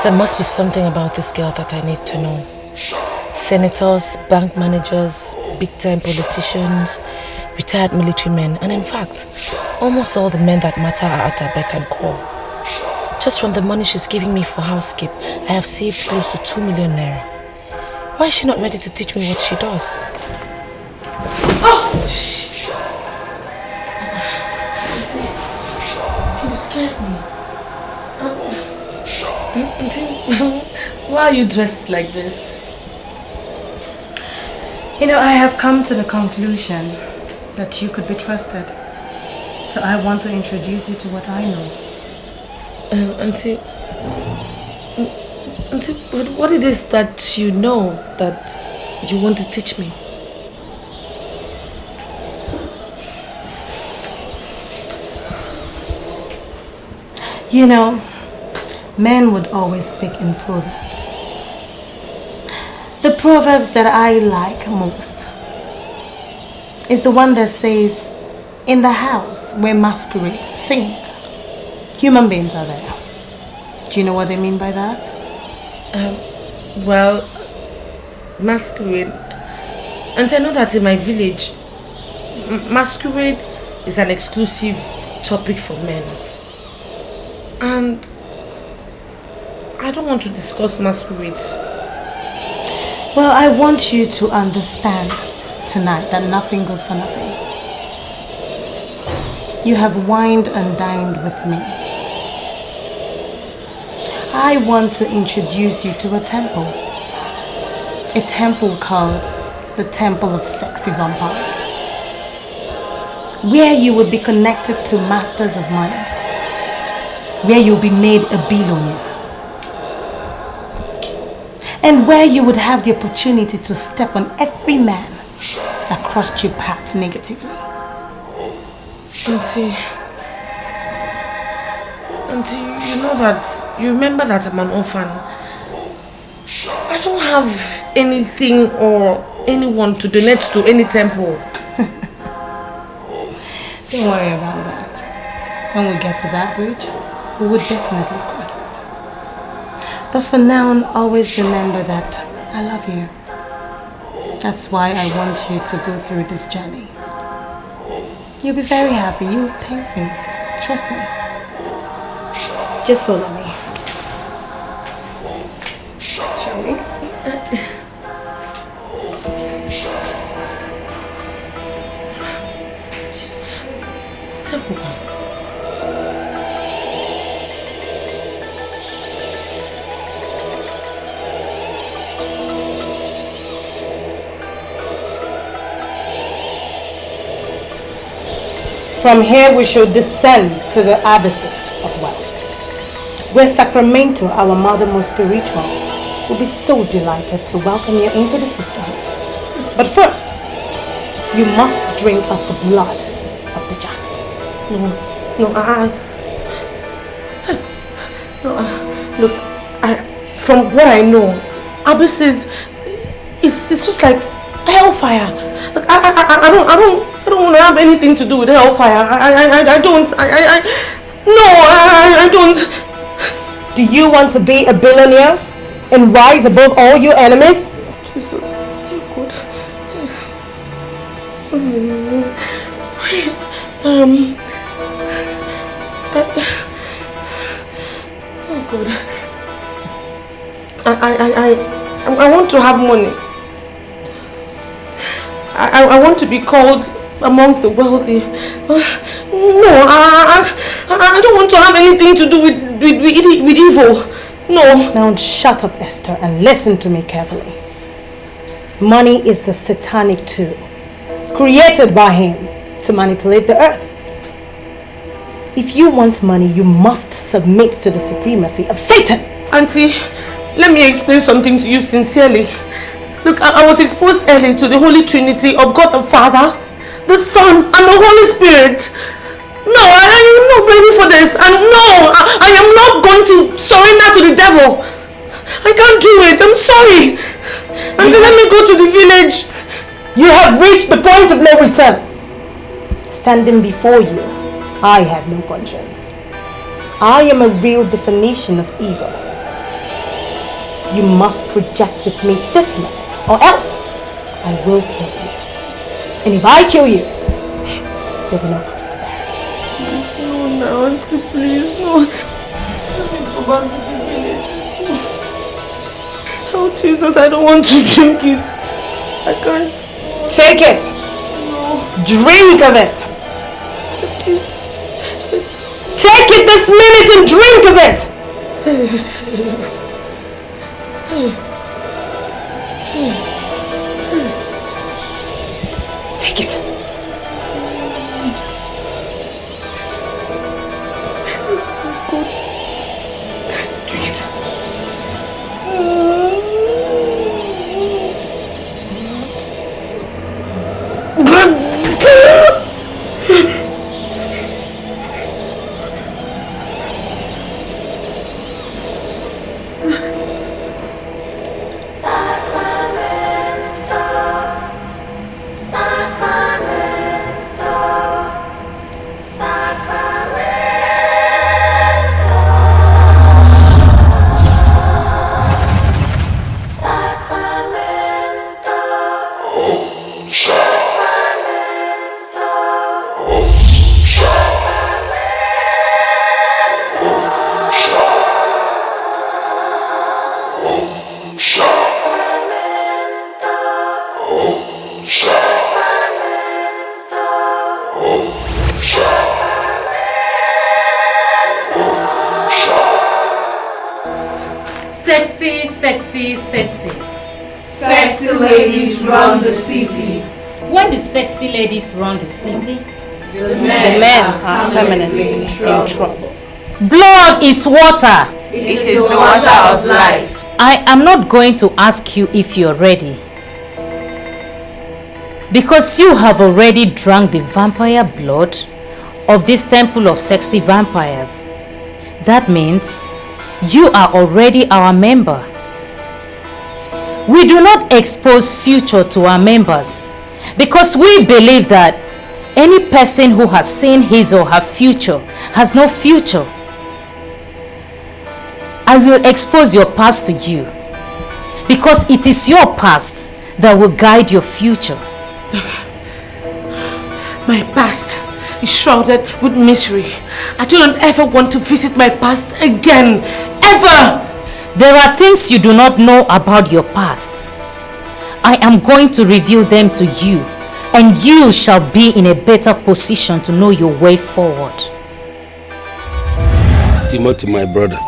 There must be something about this girl that I need to know. Senators, bank managers, big-time politicians, retired military men, and in fact, almost all the men that matter are at her beck and call. Just from the money she's giving me for housekeep, I have saved close to 2 million naira. Why is she not ready to teach me what she does? Oh! Shh! You scared me. Why are you dressed like this? You know, I have come to the conclusion that you could be trusted. So I want to introduce you to what I know. Auntie, what it is that you know that you want to teach me? You know, men would always speak in proverbs. The proverbs that I like most is the one that says, in the house where masquerades sing, human beings are there. Do you know what they mean by that? Well, masquerade. And I know that in my village, masquerade is an exclusive topic for men. And I don't want to discuss masquerade. Well, I want you to understand tonight that nothing goes for nothing. You have wined and dined with me. I want to introduce you to a temple called the Temple of Sexy Vampires, where you will be connected to masters of money, where you'll be made a billionaire, and where you would have the opportunity to step on every man that crossed your path negatively. Auntie, you know that, you remember that I'm an orphan. I don't have anything or anyone to donate to any temple. Don't worry about that. When we get to that bridge, we would definitely cross it. But for now, always remember that I love you. That's why I want you to go through this journey. You'll be very happy. You'll thank me. Trust me. Just follow me. Shall we? Temple. From here we shall descend to the abysses of wealth, where Sacramento, our mother most spiritual, will be so delighted to welcome you into the sisterhood. But first, you must drink of the blood of the just. Look, from what I know, abysses it's just like hellfire. Look, I don't want to have anything to do with hellfire. I don't. Do you want to be a billionaire and rise above all your enemies? Jesus, good. Oh God. I want to have money. I want to be called amongst the wealthy. No, I don't want to have anything to do with evil. No. Now shut up, Esther, and listen to me carefully. Money is a satanic tool created by him to manipulate the earth. If you want money, you must submit to the supremacy of Satan. Auntie, let me explain something to you sincerely. Look, I was exposed early to the Holy Trinity of God the Father, the Son, and the Holy Spirit. No, I am not ready for this. And no, I am not going to surrender to the devil. I can't do it. I'm sorry. Auntie, let me go to the village. You have reached the point of no return. Standing before you, I have no conscience. I am a real definition of evil. You must project with me this minute, or else I will kill you. And if I kill you, there will be no corpse to bury. Please, no, now, Auntie, please, no. Let me go back to the village. Oh, Jesus, I don't want to drink it. I can't. Take it. No. Drink of it. Please. Take it this minute and drink of it. Take it. Drink it. Sexy, sexy, sexy. Sexy ladies run the city. When do sexy ladies run the city? The men are permanently in trouble. Blood is water. It is the water of life. I am not going to ask you if you're ready. Because you have already drunk the vampire blood of this temple of sexy vampires. That means you are already our member. We do not expose future to our members because we believe that any person who has seen his or her future has no future. I will expose your past to you because it is your past that will guide your future. My past is shrouded with misery. I do not ever want to visit my past again. Ever! There are things you do not know about your past. I am going to reveal them to you, and you shall be in a better position to know your way forward. Timothy, my brother.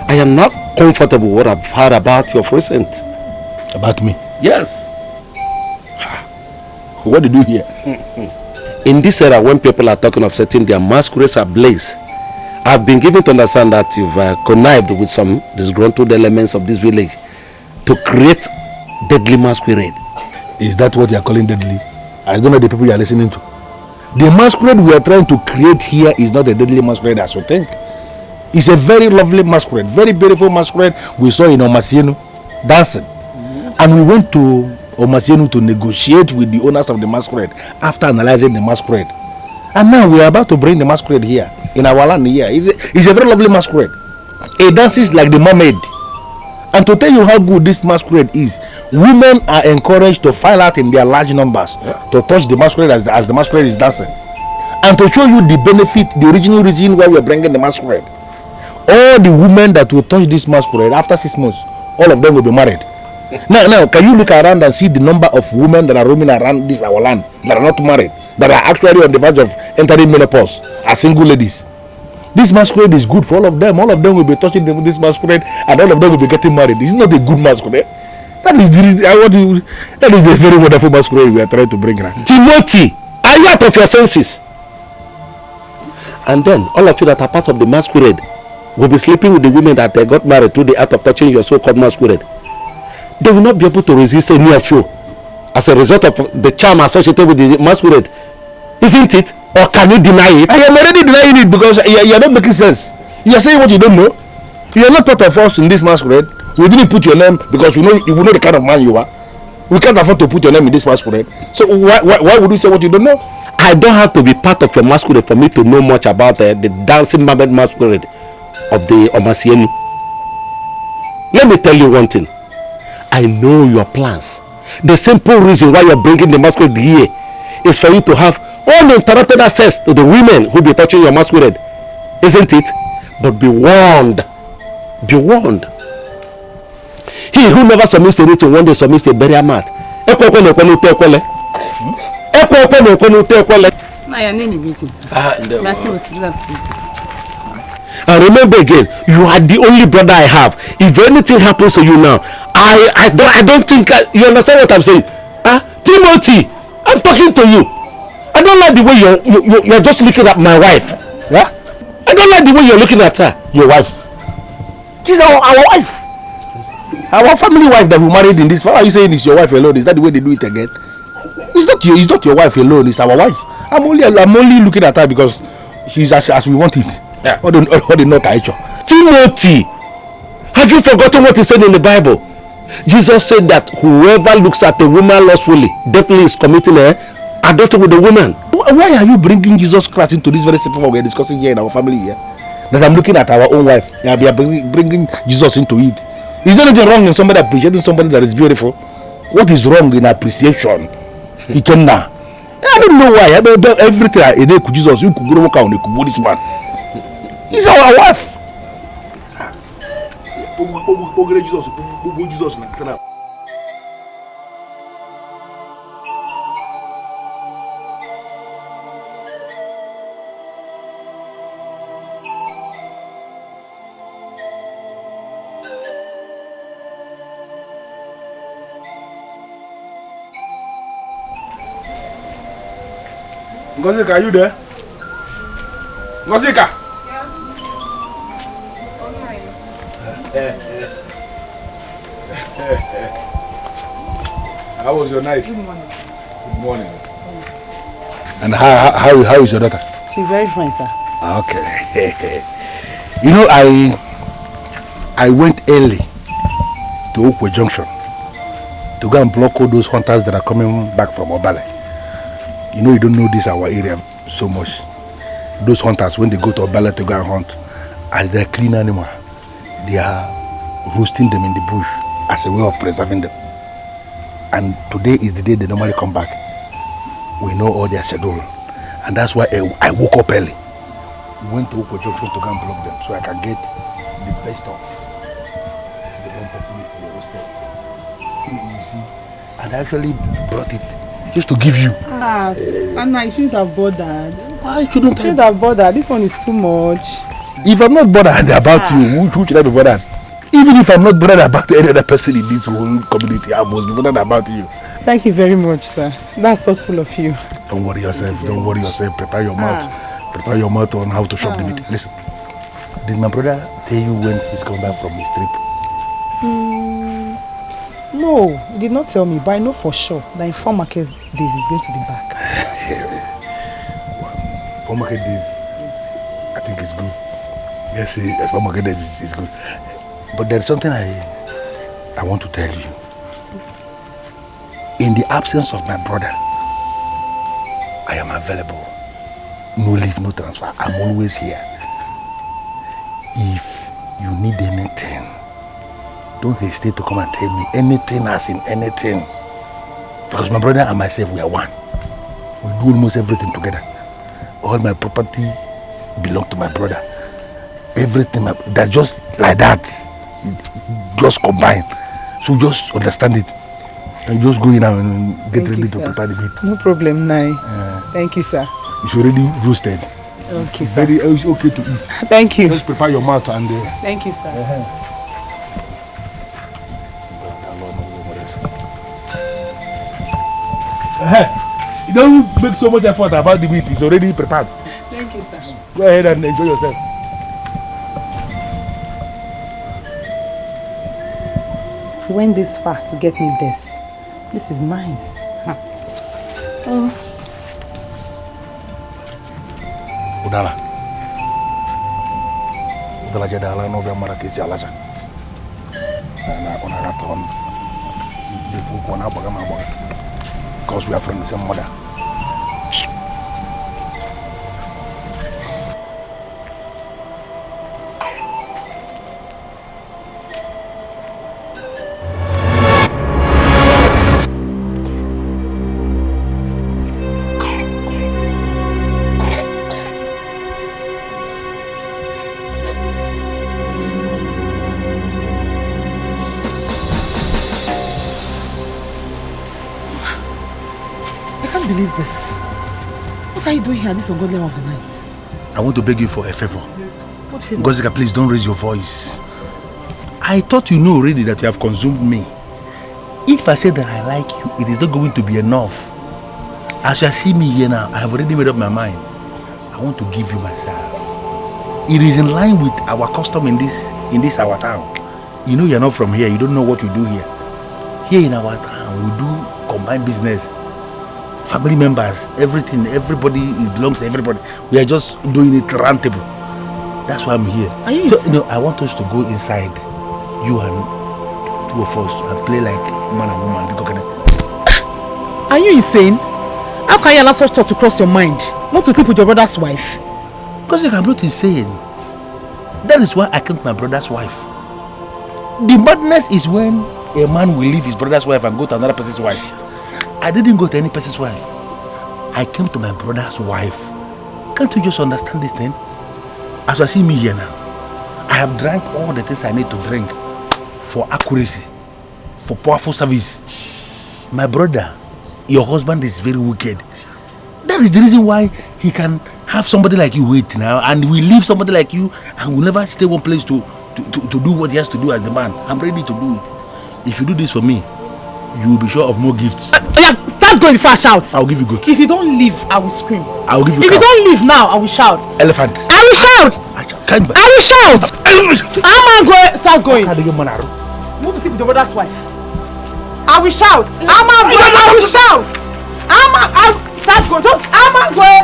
I am not comfortable with what I've heard about your present. About me? Yes. What did you hear? In this era, when people are talking of setting their masquerades ablaze, I've been given to understand that you've connived with some disgruntled elements of this village to create deadly masquerade. Is that what you are calling deadly? I don't know the people you are listening to. The masquerade we are trying to create here is not a deadly masquerade as you think. It's a very lovely masquerade, very beautiful masquerade we saw in Omasienu dancing. And we went to Omasienu to negotiate with the owners of the masquerade after analyzing the masquerade. And now we are about to bring the masquerade here, in our land here. It's a very lovely masquerade. It dances like the mermaid. And to tell you how good this masquerade is, women are encouraged to file out in their large numbers to touch the masquerade as the masquerade is dancing. And to show you the benefit, the original reason why we are bringing the masquerade. All the women that will touch this masquerade after 6 months, all of them will be married. Now, can you look around and see the number of women that are roaming around this our land that are not married, that are actually on the verge of entering menopause as single ladies? This masquerade is good for all of them. All of them will be touching this masquerade, and all of them will be getting married. It's not a good masquerade. That is the very wonderful masquerade we are trying to bring around. Timothy, are you out of your senses? And then all of you that are part of the masquerade will be sleeping with the women that they got married through the act of touching your so-called masquerade. They will not be able to resist any of you as a result of the charm associated with the masquerade. Isn't it? Or can you deny it? I am already denying it because you are not making sense. You are saying what you don't know. You are not part of us in this masquerade. We didn't put your name because you know the kind of man you are. We can't afford to put your name in this masquerade. So why would you say what you don't know? I don't have to be part of your masquerade for me to know much about the dancing mermaid masquerade of the Omasienu. Let me tell you one thing. I know your plans. The simple reason why you're bringing the masquerade here is for you to have uninterrupted access to the women who be touching your masquerade. Isn't it? But be warned. Be warned. He who never submits to anything one day submits to a burial mat. And remember again, you are the only brother I have. If anything happens to you now, I don't think you understand what I'm saying. Timothy, I'm talking to you. I don't like the way you're just looking at my wife. Yeah? I don't like the way you're looking at her, your wife. She's our wife. Our family wife that we married in this. Why are you saying it's your wife alone? Is that the way they do it again? It's not your wife alone. It's our wife. I'm only looking at her because she's as we want it. Yeah. All the not Timothy, have you forgotten what he said in the Bible? Jesus said that whoever looks at a woman lustfully definitely is committing adultery with the woman. Why are you bringing Jesus Christ into this very simple what we're discussing here in our family here? That I'm looking at our own wife. Yeah, we are bringing Jesus into it. Is there anything wrong in somebody appreciating somebody that is beautiful? What is wrong in appreciation? I don't know why. Everything I need Jesus, you could go work on this man. He's our wife. Ngozika, are you there? Ngozika! How was your night? Good morning. Good morning. And how is your daughter? She's very fine, sir. Okay. You know, I went early to Okwe Junction to go and block all those hunters that are coming back from Obale. You know, you don't know this our area so much. Those hunters, when they go to Obale to go and hunt, as they clean animal, they are roasting them in the bush as a way of preserving them. And today is the day they normally come back. We know all their schedule. And that's why I woke up early. Went to Okwe Junction to go and block them so I can get the best of the lump of meat they roasted. You see? And I actually brought it just to give you. And I shouldn't have bothered. I shouldn't have bothered. This one is too much. If I'm not bothered about you, who should I be bothered? Even if I'm not bothered about any other person in this whole community, I must be bothered about you. Thank you very much, sir. That's thoughtful of you. Don't worry yourself. Don't worry yourself. Prepare your mouth. Prepare your mouth on how to shop the meat. Listen, did my brother tell you when he's coming back from his trip? No, he did not tell me, but I know for sure that in 4 market days he's going to be back. 4 market days? Yes. I think it's good. Yes, 4 market days is good. But there's something I want to tell you. In the absence of my brother, I am available. No leave, no transfer. I'm always here. If you need anything, don't hesitate to come and tell me anything as in anything. Because my brother and myself, we are one. We do almost everything together. All my property belongs to my brother. Everything, that's just like that. Just combine. So just understand it. And just go in and get ready to prepare the meat. No problem, Nai. Thank you, sir. It's already roasted. Okay, sir. It's okay to eat. Thank you. Just prepare your mouth and... Thank you, sir. You don't make so much effort about the meat. It's already prepared. Thank you, sir. Go ahead and enjoy yourself. You went this far to get me this. This is nice. Udala. Udala jadi ala no be mara kesi alaja. Na ona raton. Itu kona baga ma baga. Because we are from the same mother. believe this. What are you doing here this ungodly hour of the night? I want to beg you for a favor. What favor? Ngozika, please don't raise your voice. I thought you know already that you have consumed me. If I say that I like you, it is not going to be enough. As you see me here now, I have already made up my mind. I want to give you myself. It is in line with our custom in this our town. You know you're not from here, you don't know what we do here. Here in our town, we do combined business. Family members, everything, everybody belongs to everybody. We are just doing it round table. That's why I'm here. Are you so, I want us to go inside, you and two of us, and play like man and woman. Are you insane? How can you allow such thought to cross your mind? Not to sleep with your brother's wife? Because I'm not insane. That is why I came to my brother's wife. The madness is when a man will leave his brother's wife and go to another person's wife. I didn't go to any person's wife. I came to my brother's wife. Can't you just understand this thing? As you see me here now, I have drank all the things I need to drink for accuracy, for powerful service. My brother, your husband is very wicked. That is the reason why he can have somebody like you wait now, and we leave somebody like you and will never stay one place to do what he has to do as the man. I'm ready to do it. If you do this for me, you will be sure of more gifts. Start going before I shout. I'll give you goat. If you don't leave, I will scream. I'll give you If you don't leave now, I will shout. Elephant. I will shout. I will shout. I'm going. Start going. Move to sleep with the brother's wife. I will shout. I will shout. Start going. I'm going.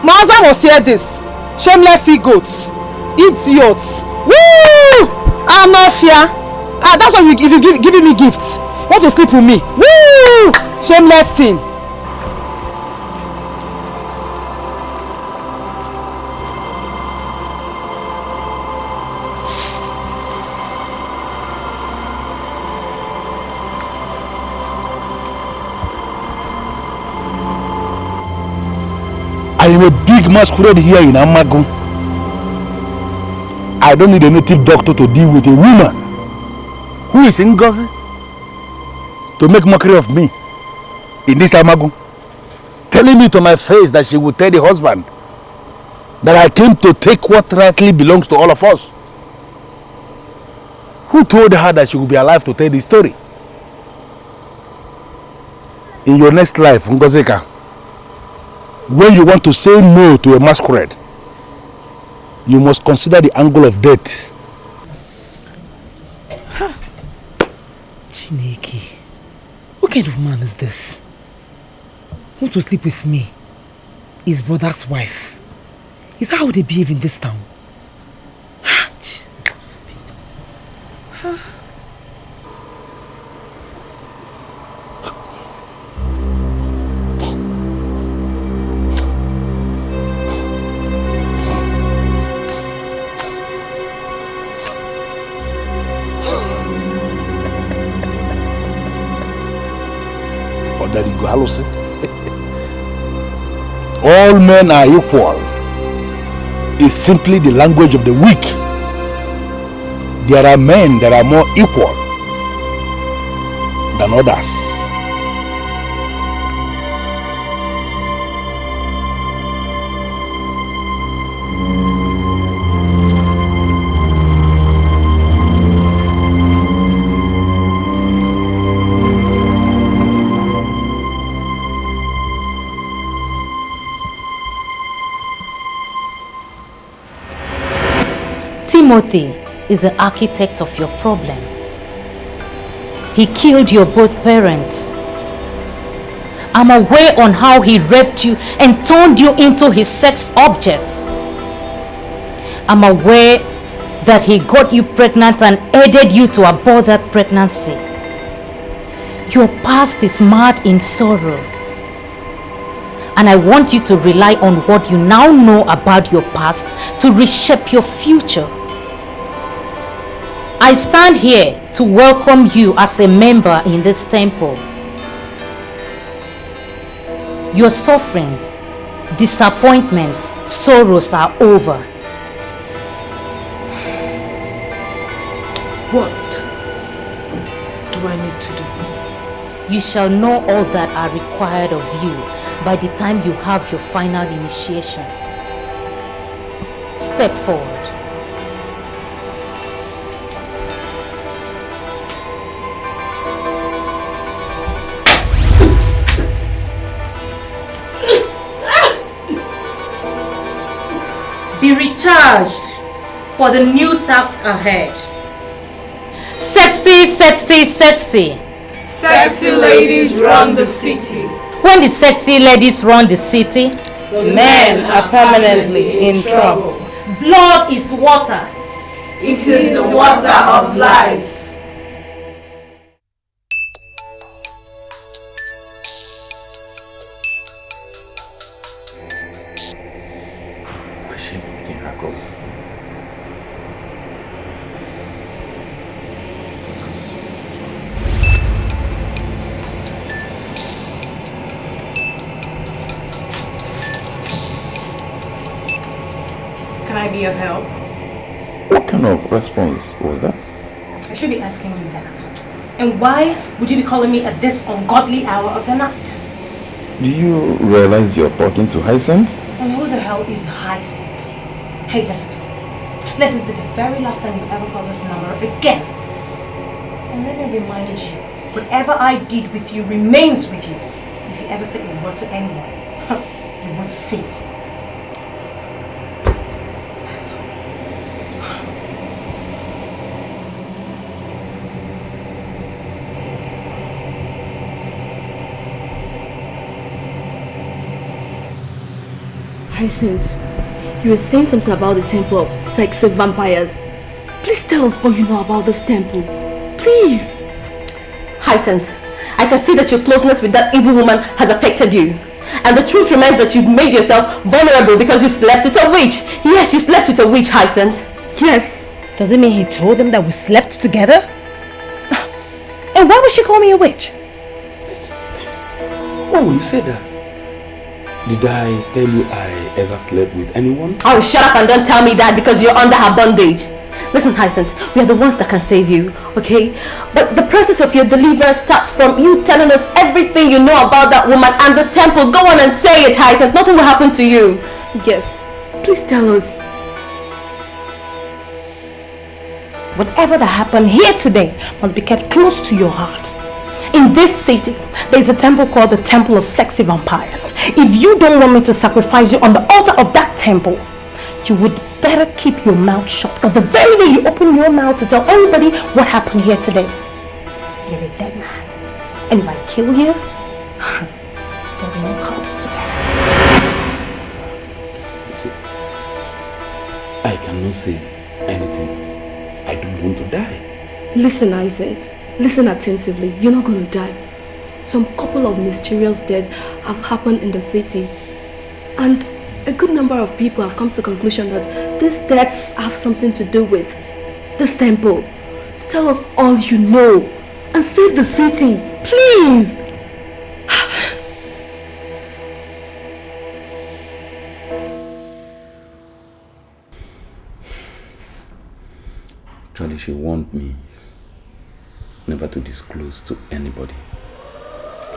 My husband was here this. Shameless goats. Idiots. Woo! I'm not fear. That's why if you giving me gifts. Want to sleep with me? Woo! Shameless thing. I am a big masquerade here in Amagun. I don't need a native doctor to deal with a woman who is Ngozi to make mockery of me in this Amagun, telling me to my face that she will tell the husband that I came to take what rightly belongs to all of us. Who told her that she will be alive to tell the story? In your next life, Ngozika, when you want to say no to a masquerade, you must consider the angle of death. Chineke, what kind of man is this? Want to sleep with me? His brother's wife. Is that how they behave in this town? All men are equal is simply the language of the weak. There are men that are more equal than others. Timothy is the architect of your problem. He killed your both parents. I'm aware on how he raped you and turned you into his sex object. I'm aware that he got you pregnant and aided you to abort that pregnancy. Your past is marred in sorrow. And I want you to rely on what you now know about your past to reshape your future. I stand here to welcome you as a member in this temple. Your sufferings, disappointments, sorrows are over. What do I need to do? You shall know all that are required of you by the time you have your final initiation. Step forward. Be recharged for the new task ahead. Sexy, sexy, sexy. Sexy ladies run the city. When the sexy ladies run the city, The men are permanently in trouble. Blood is water. It is the water of life. Machine making her calls. Can I be of help? What kind of response was that? I should be asking you that. And why would you be calling me at this ungodly hour of the night? Do you realize you're talking to Hyacinth? And who the hell is Hyacinth? Hey, listen. Let this be the very last time you ever call this number again. And let me remind you, whatever I did with you remains with you. If you ever say a word to anyone, you won't see. Hyacinth, you were saying something about the temple of sexy vampires. Please tell us all you know about this temple. Please. Hyacinth, I can see that your closeness with that evil woman has affected you. And the truth remains that you've made yourself vulnerable because you've slept with a witch. Yes, you slept with a witch, Hyacinth. Yes. Does it mean he told them that we slept together? And why would she call me a witch? Why would you say that? Did I tell you I ever slept with anyone? Oh, shut up and don't tell me that because you're under her bondage. Listen, Hyacinth, we are the ones that can save you, okay? But the process of your deliverance starts from you telling us everything you know about that woman and the temple. Go on and say it, Hyacinth. Nothing will happen to you. Yes. Please tell us. Whatever that happened here today must be kept close to your heart. In this city, there is a temple called the Temple of Sexy Vampires. If you don't want me to sacrifice you on the altar of that temple, you would better keep your mouth shut. Because the very day you open your mouth to tell everybody what happened here today, you're a dead man. And if I kill you, there'll be no cops to pay. See, I cannot say anything. I don't want to die. Listen, Hyacinth. Listen attentively. You're not going to die. Some couple of mysterious deaths have happened in the city. And a good number of people have come to the conclusion that these deaths have something to do with this temple. Tell us all you know and save the city. Please! Actually, she warned me never to disclose to anybody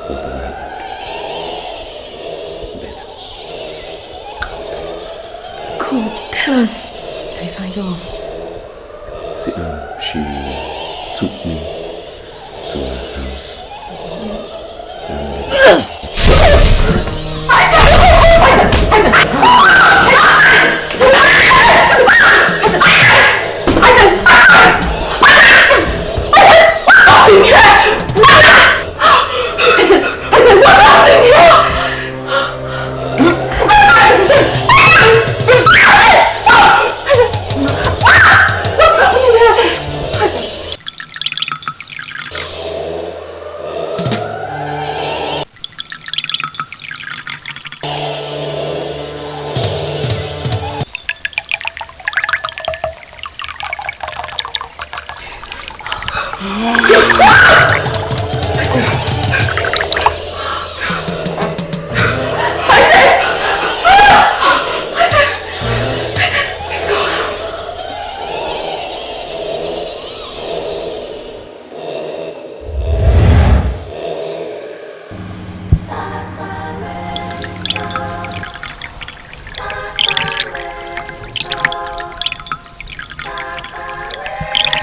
whatever happened. But God, tell us. If I go. See, she took me to her house.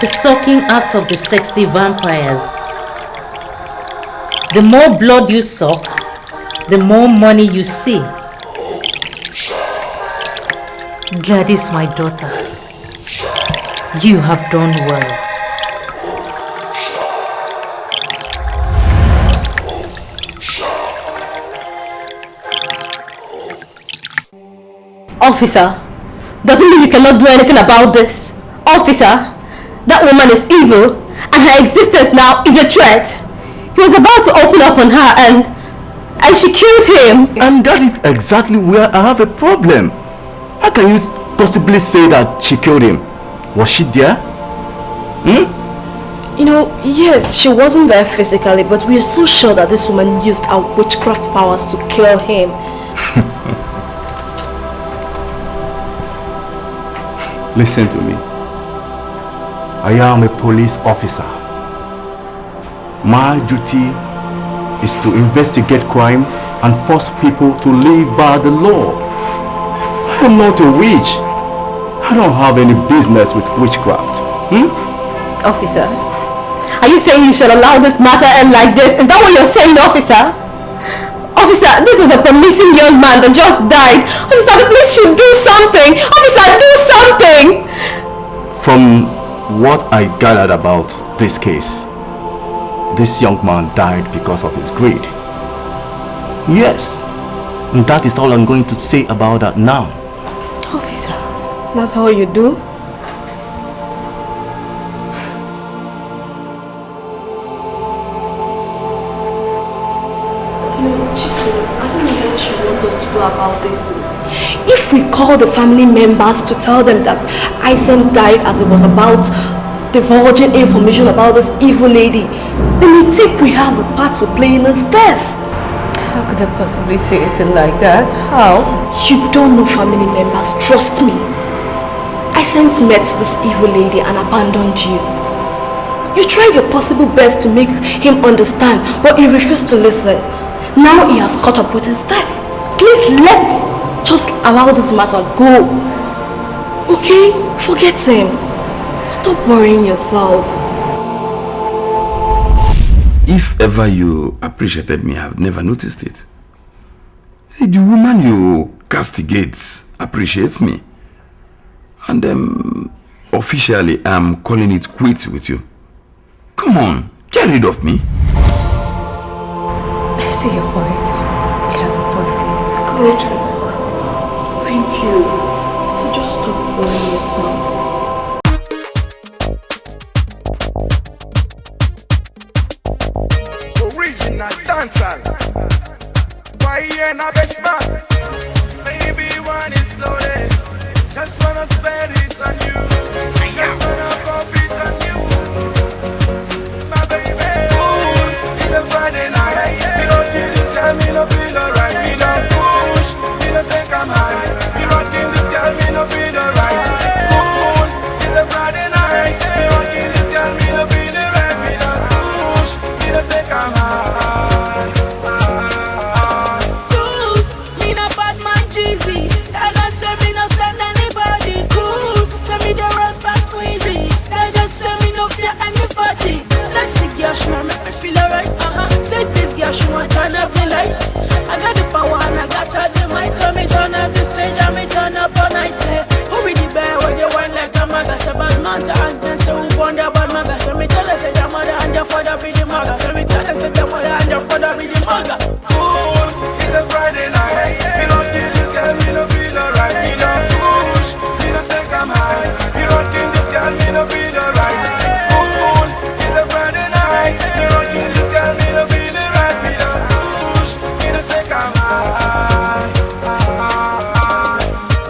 the sucking act of the sexy vampires. The more blood you suck, the more money you see. Gladys, my daughter, you have done well. Officer, doesn't mean you cannot do anything about this. Officer, that woman is evil and her existence now is a threat. He was about to open up on her and she killed him. And that is exactly where I have a problem. How can you possibly say that she killed him? Was she there? You know, yes, she wasn't there physically, but we are so sure that this woman used her witchcraft powers to kill him. Listen to me. I am a police officer. My duty is to investigate crime and force people to live by the law. I am not a witch. I don't have any business with witchcraft. Officer, are you saying you should allow this matter end like this? Is that what you're saying, officer? Officer, this was a promising young man that just died. Officer, the police should do something. Officer, do something. From what I gathered about this case, this young man died because of his greed. Yes, and that is all I'm going to say about that now. Officer, that's all you do? About this. If we call the family members to tell them that Isen died as it was about divulging information about this evil lady, they may think we have a part to play in his death. How could I possibly say anything like that? How? You don't know family members, trust me. Isen met this evil lady and abandoned you. You tried your possible best to make him understand, but he refused to listen. Now he has caught up with his death. Please, let's just allow this matter go. Okay? Forget him. Stop worrying yourself. If ever you appreciated me, I've never noticed it. See, the woman you castigate appreciates me. And officially, I'm calling it quits with you. Come on, get rid of me. I see your point. Good. Thank you. So just stop worrying yourself. Original dancer. Why you not best man? Baby, one is loaded. Just wanna spend it on you. Just wanna pop it on you. My baby. Ooh, it's a Friday night. You don't get this girl, me no feel alright. Me don't push, me no think I'm high. Me rocking this girl, me no feel alright. Cool, it's a Friday night. Me rocking this girl, me no feel alright. Me don't push, me no think I'm high. Cool, me no bad man cheesy. I don't say me no send anybody. Cool, say me the rest back crazy. They just say me no fear anybody. Sexy girl, she want make me feel alright. Say this girl, she want turn up the light. I got the power and I got all the might. So me turn up the stage and me turn up all night. Who be the bear when they want like a maga? Say bad man to ask them, so we want that bad maga. So me tell her say your mother and your father be the maga. So me tell her say your mother and your father be the maga. Cool, it's a Friday night. Me don't kill this girl, me no feel alright. Me don't push, me no think I'm high. Me don't kill this girl, me no feel alright. Cool, it's a Friday night. Me don't kill this girl, me no feel alright. Me don't push, me no think I'm high.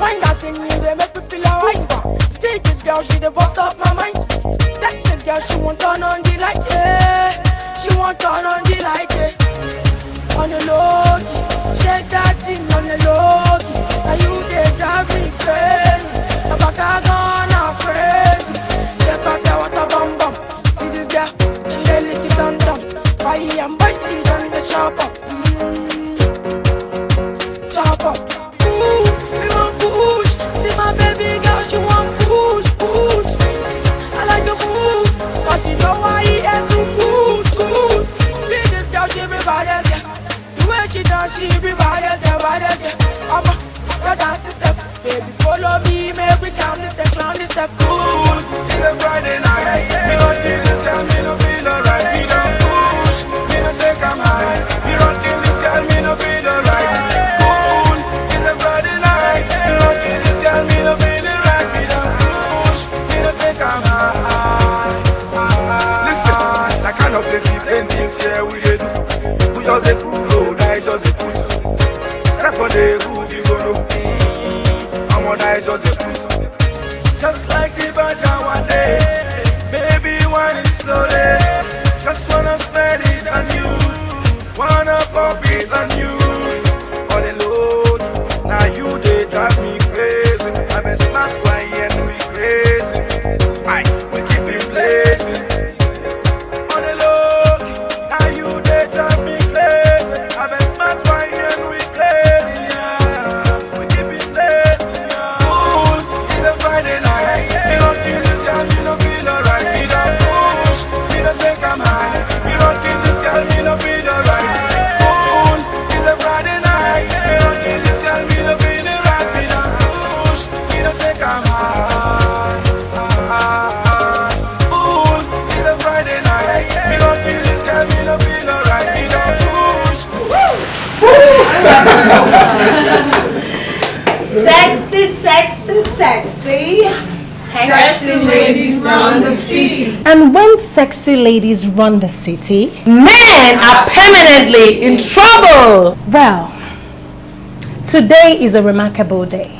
When that thing you they make me feel alright. Take this girl, she the bust off my mind. That girl, she won't turn on the light, yeah. She won't turn on the light, yeah. On the low key, shake that thing on the low key. Now you they drive me crazy. The back I gone crazy. Check out that water bum bum. See this girl, she really lick it on down. Why I'm biting on the chop up, chop up. Ooh, we want push. See my baby girl, she want push, push. I like the push. baby, follow me, make we count this step, round this step. Cool, it's a Friday night. Me rocking this girl, me no feel alright. Me don't push, me no take 'em high. Me rocking this girl, me no feel alright. Cool, it's a Friday night. Me rocking this girl, me no feel alright. Me don't push, me no take 'em high. Listen, I cannot take the things here we dey do. We just a cool road, I just a truth. Step on the good, you go know. I'm on I just a truth. Just like the Baja one day, baby, wine it slowly. Just wanna spend it on you, wanna pop it on you. On the load, now you they drive me crazy. I'm a smart one and we crazy. We keep it blazing. On the load, now you they drive me crazy. I'm a smart one and we crazy. We keep it blazing. Cool, it's a Friday night. Me rocking this girl, me no feel alright. Me don't push, me no take 'em high. Me rocking this girl, me no feel alright. Cool, it's a Friday night. Me rocking this girl, me no feel alright. Me don't push, me no take 'em high. Cool, it's a Friday night. Me rocking this girl, me no feel alright. Me don't push. Sexy, sexy, sexy. Sexy ladies run the city. And when sexy ladies run the city, Men are permanently in trouble. Well, today is a remarkable day.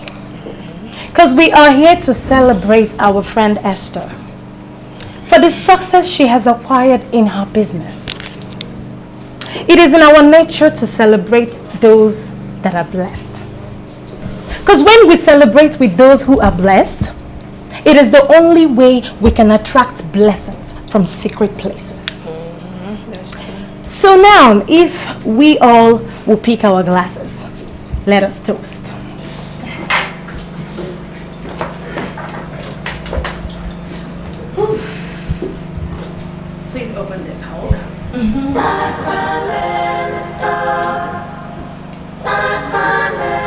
Because we are here to celebrate our friend Esther for the success she has acquired in her business. It is in our nature to celebrate those that are blessed. Because when we celebrate with those who are blessed, it is the only way we can attract blessings from secret places. So now, if we all will pick our glasses, let us toast. Please open this hole. Sacramento, Sacramento,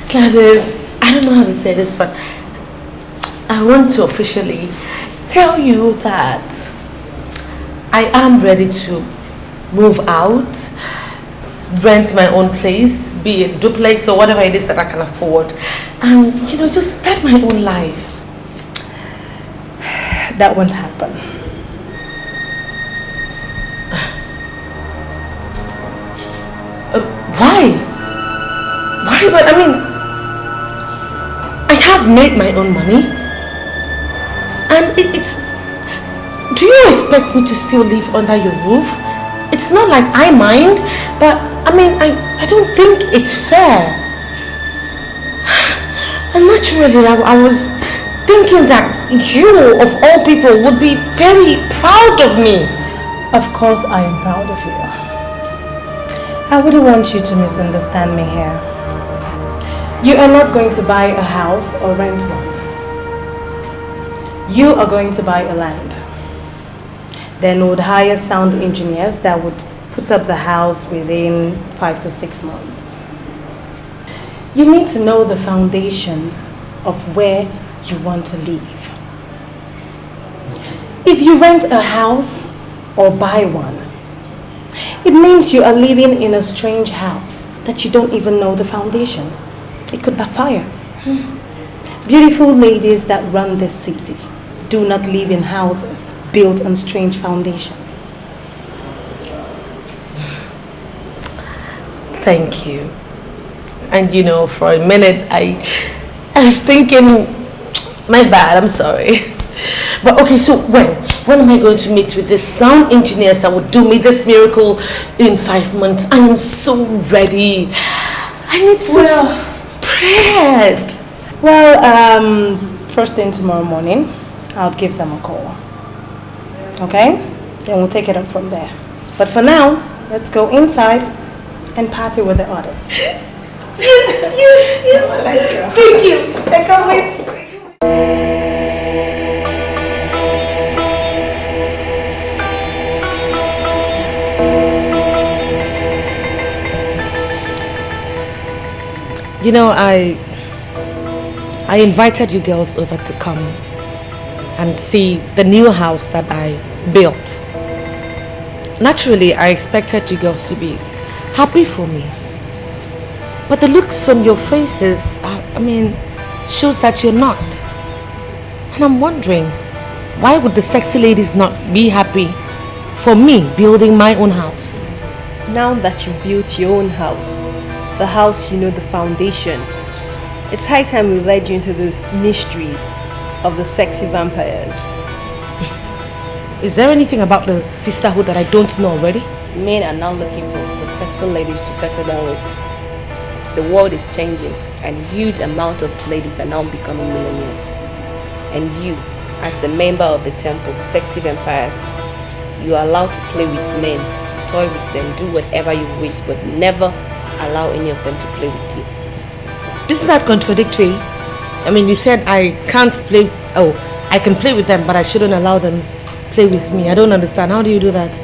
Gladys, I don't know how to say this, but I want to officially tell you that I am ready to move out, rent my own place, be it duplex or whatever it is that I can afford, and you know, just start my own life. That won't happen. Why? Why? But I mean, I have made my own money, and it's. Do you expect me to still live under your roof? It's not like I mind, but I mean, I don't think it's fair. And naturally, I was thinking that you, of all people, would be very proud of me. Of course, I am proud of you. I wouldn't want you to misunderstand me here. You are not going to buy a house or rent one. You are going to buy a land. Then we would hire sound engineers that would put up the house within 5 to 6 months. You need to know the foundation of where you want to live. If you rent a house or buy one, it means you are living in a strange house that you don't even know the foundation. it could backfire. Beautiful ladies that run this city do not live in houses built on strange foundation. Thank you. And you know, for a minute I was thinking, my bad, I'm sorry. But okay, so when am I going to meet with the sound engineers that would do me this miracle in 5 months? I am so ready. I need to spread. Well, first thing tomorrow morning, I'll give them a call. Okay? Then we'll take it up from there. But for now, let's go inside and party with the others. Yes. Nice girl. Thank you. I can't wait. You know, I invited you girls over to come and see the new house that I built. Naturally, I expected you girls to be happy for me. But the looks on your faces, I mean, shows that you're not. And I'm wondering, why would the sexy ladies not be happy for me building my own house? Now that you've built your own house, the house you know the foundation, it's high time we led you into these mysteries of the sexy vampires. Is there anything about the sisterhood that I don't know already? Men are now looking for successful ladies to settle down with. The world is changing and a huge amount of ladies are now becoming millionaires. And you, as the member of the temple, sexy vampires, you are allowed to play with men, toy with them, do whatever you wish, but never allow any of them to play with you. Isn't that contradictory? I mean, you said I can't play, I can play with them, but I shouldn't allow them play with me. I don't understand. How do you do that?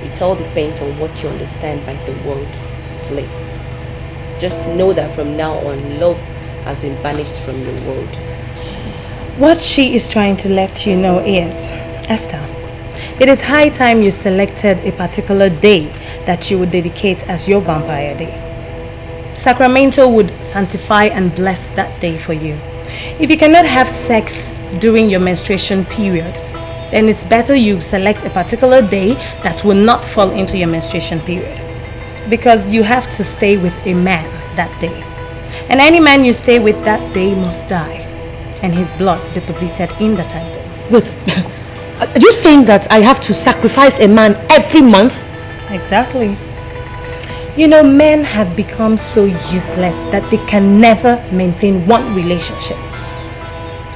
It all depends on what you understand by the word play. Just know that from now on, love has been banished from your world. What she is trying to let you know is, Esther, it is high time you selected a particular day that you would dedicate as your vampire day. Sacramento would sanctify and bless that day for you. If you cannot have sex during your menstruation period, then it's better you select a particular day that will not fall into your menstruation period. Because you have to stay with a man that day. And any man you stay with that day must die. And his blood deposited in the temple. Wait, are you saying that I have to sacrifice a man every month? Exactly. You know, men have become so useless that they can never maintain one relationship.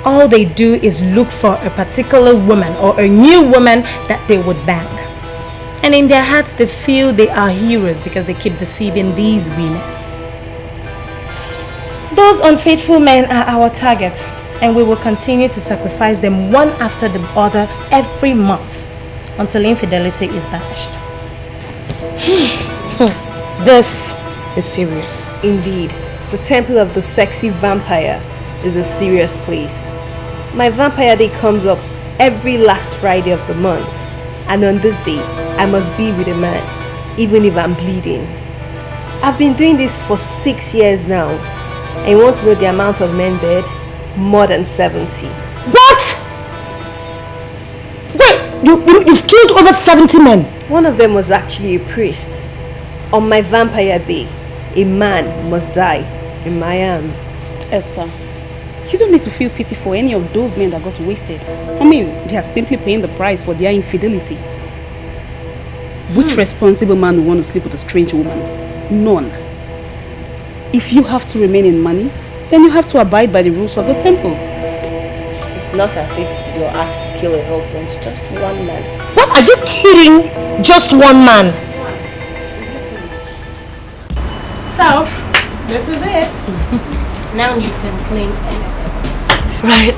All they do is look for a particular woman or a new woman that they would bang. And in their hearts they feel they are heroes because they keep deceiving these women. Those unfaithful men are our target, and we will continue to sacrifice them one after the other every month until infidelity is banished. This is serious. Indeed, the temple of the sexy vampire is a serious place. My vampire day comes up every last Friday of the month, and on this day, I must be with a man, even if I'm bleeding. I've been doing this for 6 years now, and you want to know the amount of men dead? More than 70. What? Wait, you've killed over 70 men? One of them was actually a priest. On my vampire day, a man must die in my arms. Esther, you don't need to feel pity for any of those men that got wasted. I mean, they are simply paying the price for their infidelity. Which responsible man would want to sleep with a strange woman? None. If you have to remain in money, then you have to abide by the rules of the temple. It's not as if you're asked to kill a whole bunch, just one man. What? Are you kidding? Just one man? So, this is it. Now you can clean anything. Right,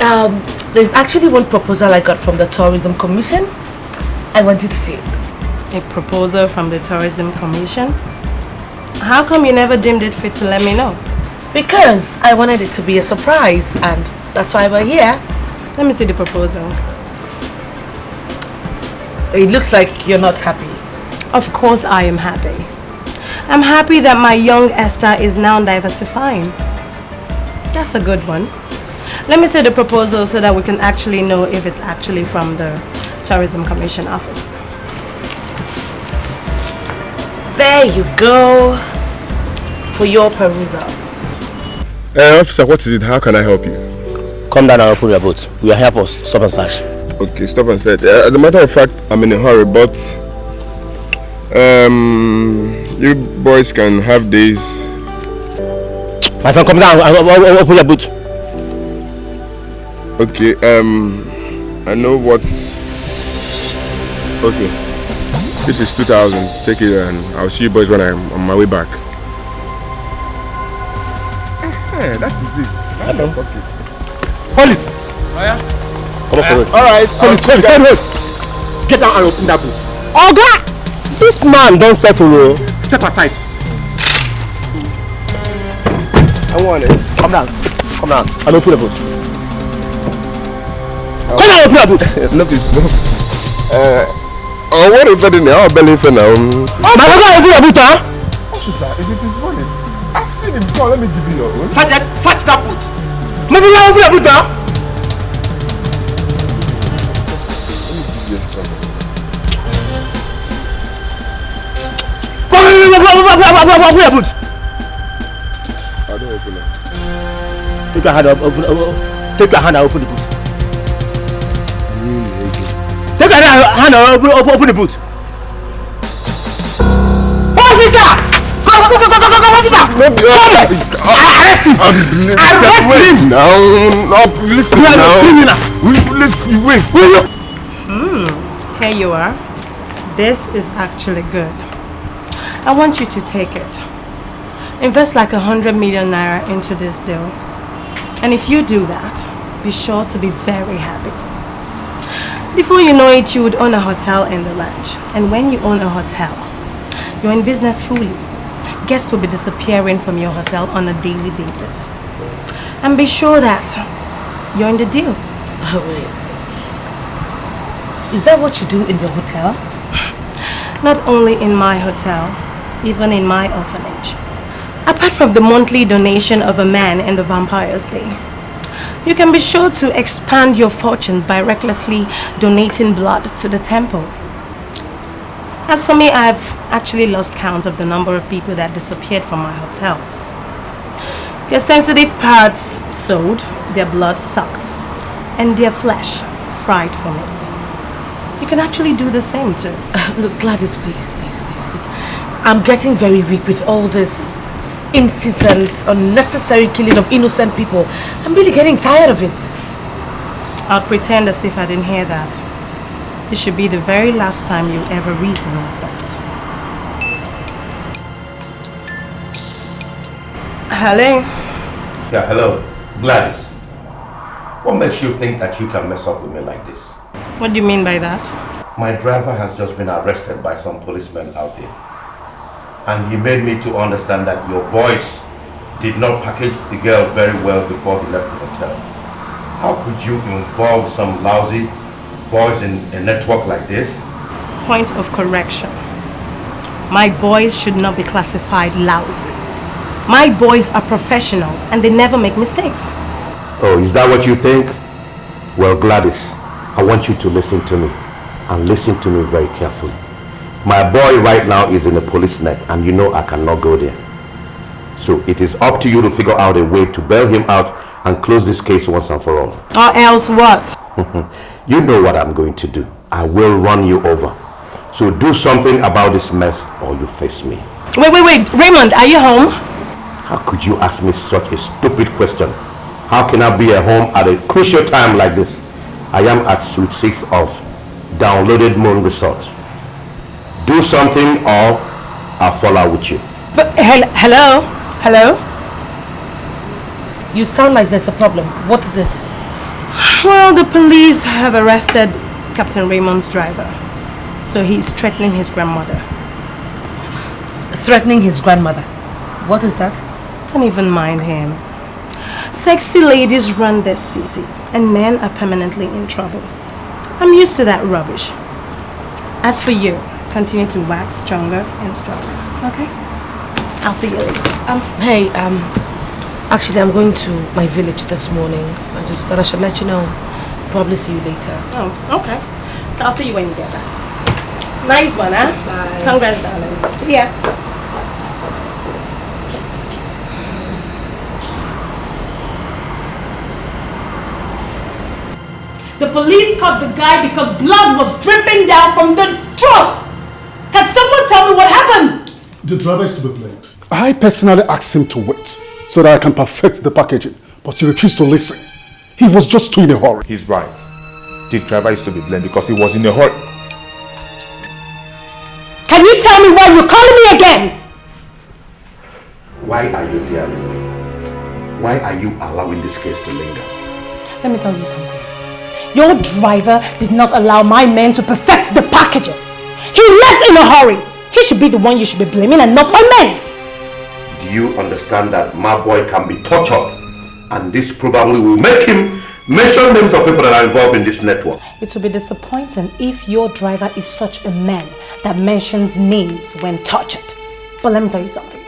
there's actually one proposal I got from the Tourism Commission. I want you to see it. A proposal from the Tourism Commission? How come you never deemed it fit to let me know? Because I wanted it to be a surprise, and that's why we're here. Let me see the proposal. It looks like you're not happy. Of course I am happy. I'm happy that my young Esther is now diversifying. That's a good one. Let me see the proposal so that we can actually know if it's actually from the Tourism Commission office. There you go. For your perusal. Officer, what is it? How can I help you? Come down and open your boot. We are here for stop and search. Okay, stop and search. As a matter of fact, I'm in a hurry, but you boys can have days. My friend, come down and open your boot. Okay, I know what. Okay, this is 2,000. Take it, and I'll see you boys when I'm on my way back. Hey, that is it. That's okay. Hold it. Oh yeah. Come on forward. All right. Hold it. Get down and open that boot. Oga! This man don't settle. Step aside. I want it. Come down. Come down. And open the boot. Come down and open the boot. No, please, no. What is that in the belly for now? My brother, open the boot, huh? What is that? Is it this morning? I've seen it before. Let me give you your own. Sergeant, search that boot. My brother, open the boot, huh? Come on, open the boot. I don't open it. Take your hand up, take your hand and open the boot. Take your hand and open the boot. Officer! Come, officer! Arrest him! Arrest him! Now, listen now. Listen, wait. Here you are. This is actually good. I want you to take it. Invest like 100 million naira into this deal. And if you do that, be sure to be very happy. Before you know it, you would own a hotel in the ranch. And when you own a hotel, you're in business fully. Guests will be disappearing from your hotel on a daily basis. And be sure that you're in the deal. Oh, wait. Is that what you do in your hotel? Not only in my hotel, even in my orphanage. Apart from the monthly donation of a man in the Vampire's Day, you can be sure to expand your fortunes by recklessly donating blood to the temple. As for me, I've actually lost count of the number of people that disappeared from my hotel. Their sensitive parts sold, their blood sucked, and their flesh fried for meat. You can actually do the same too. Look, Gladys, please. Look, I'm getting very weak with all this incessant, unnecessary killing of innocent people. I'm really getting tired of it. I'll pretend as if I didn't hear that. This should be the very last time you ever reason like that. Hello? Yeah, hello. Gladys. What makes you think that you can mess up with me like this? What do you mean by that? My driver has just been arrested by some policemen out there. And he made me to understand that your boys did not package the girl very well before he left the hotel. How could you involve some lousy boys in a network like this? Point of correction. My boys should not be classified lousy. My boys are professional and they never make mistakes. Oh, is that what you think? Well, Gladys, I want you to listen to me, and listen to me very carefully. My boy right now is in a police net, and you know I cannot go there. So it is up to you to figure out a way to bail him out and close this case once and for all. Or else what? You know what I'm going to do. I will run you over. So do something about this mess or you face me. Wait. Raymond, are you home? How could you ask me such a stupid question? How can I be at home at a crucial time like this? I am at Suite 6 of Downloaded Moon Resort. Do something or I'll fall out with you. But hello? You sound like there's a problem. What is it? Well, the police have arrested Captain Raymond's driver. So he's threatening his grandmother. Threatening his grandmother? What is that? Don't even mind him. Sexy ladies run this city and men are permanently in trouble. I'm used to that rubbish. As for you, continue to wax stronger and stronger, okay? I'll see you later. Actually, I'm going to my village this morning. I just thought I should let you know. Probably see you later. Oh, okay. So I'll see you when you get back. Nice one, huh? Bye. Congrats, darling. See ya. The police caught the guy because blood was dripping down from the truck. Can someone tell me what happened? The driver is to be blamed. I personally asked him to wait so that I can perfect the packaging, but he refused to listen. He was just too in a hurry. He's right. The driver is to be blamed because he was in a hurry. Can you tell me why you're calling me again? Why are you here? Why are you allowing this case to linger? Let me tell you something. Your driver did not allow my men to perfect the packaging. He left in a hurry. He should be the one you should be blaming and not my men. Do you understand that my boy can be tortured? And this probably will make him mention names of people that are involved in this network. It will be disappointing if your driver is such a man that mentions names when tortured. But let me tell you something.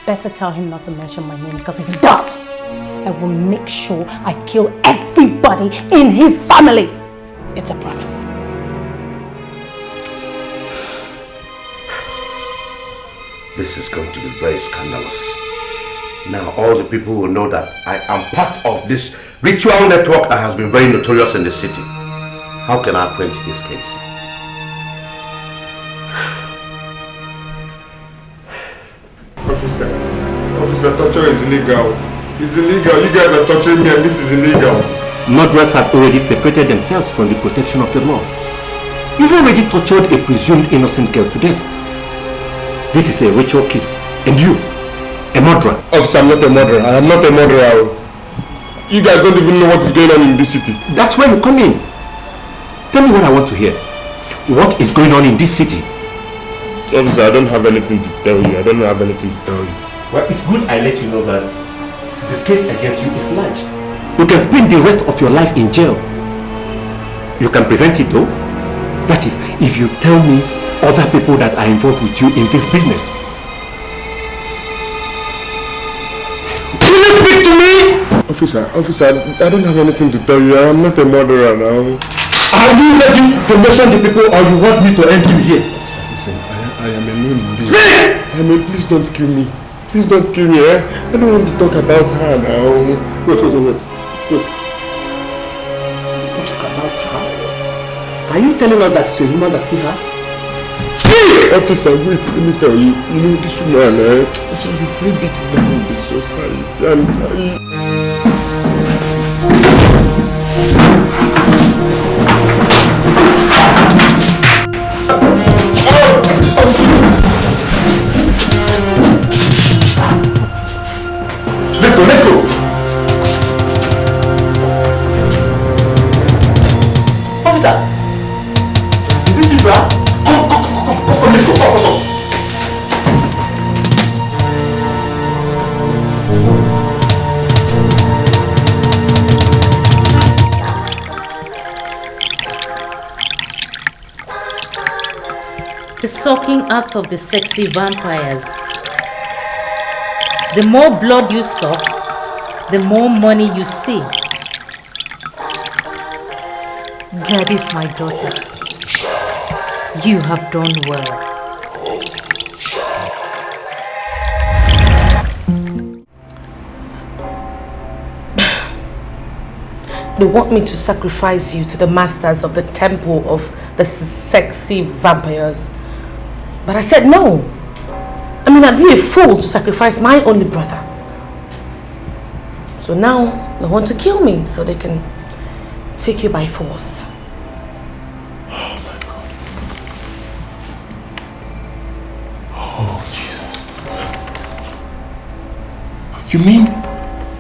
Better tell him not to mention my name, because if he does, I will make sure I kill everybody in his family. It's a promise. This is going to be very scandalous. Now all the people will know that I am part of this ritual network that has been very notorious in the city. How can I quench this case? Officer, torture is illegal. It's illegal. You guys are torturing me and this is illegal. Murderers have already separated themselves from the protection of the law. You've already tortured a presumed innocent girl to death. This is a ritual case. And you, a murderer. Officer, I'm not a murderer. I am not a murderer. You guys don't even know what is going on in this city. That's where you come in. Tell me what I want to hear. What is going on in this city? Officer, I don't have anything to tell you. I don't have anything to tell you. Well, it's good I let you know that the case against you is large. You can spend the rest of your life in jail. You can prevent it though. That is, if you tell me other people that are involved with you in this business. Will you speak to me? Officer, I don't have anything to tell you. I am not a murderer now. Are you ready to mention the people or you want me to end you here? Listen, I am alone in this. Please don't kill me. Please don't kill me, eh? I don't want to talk about her now. Wait. Talk about her? Are you telling us that it's a woman that killed her? Speak! Officer, wait, let me tell you. You know, this woman, she's a very big man in this society. And Let's go! Officer! Is this usual? Come, let's go, come. The sucking out of the sexy vampires. The more blood you suck, the more money you see. Gladys, my daughter, you have done well. They want me to sacrifice you to the masters of the temple of the sexy vampires. But I said no. I mean, I'd be a fool to sacrifice my only brother. So now they want to kill me so they can take you by force. oh my God. Oh, Jesus. You mean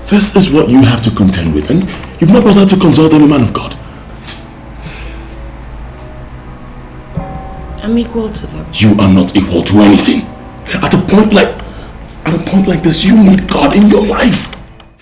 this is what you have to contend with, and you've not bothered to consult any man of God? I'm equal to them. You are not equal to anything. At a point like this, you need God in your life.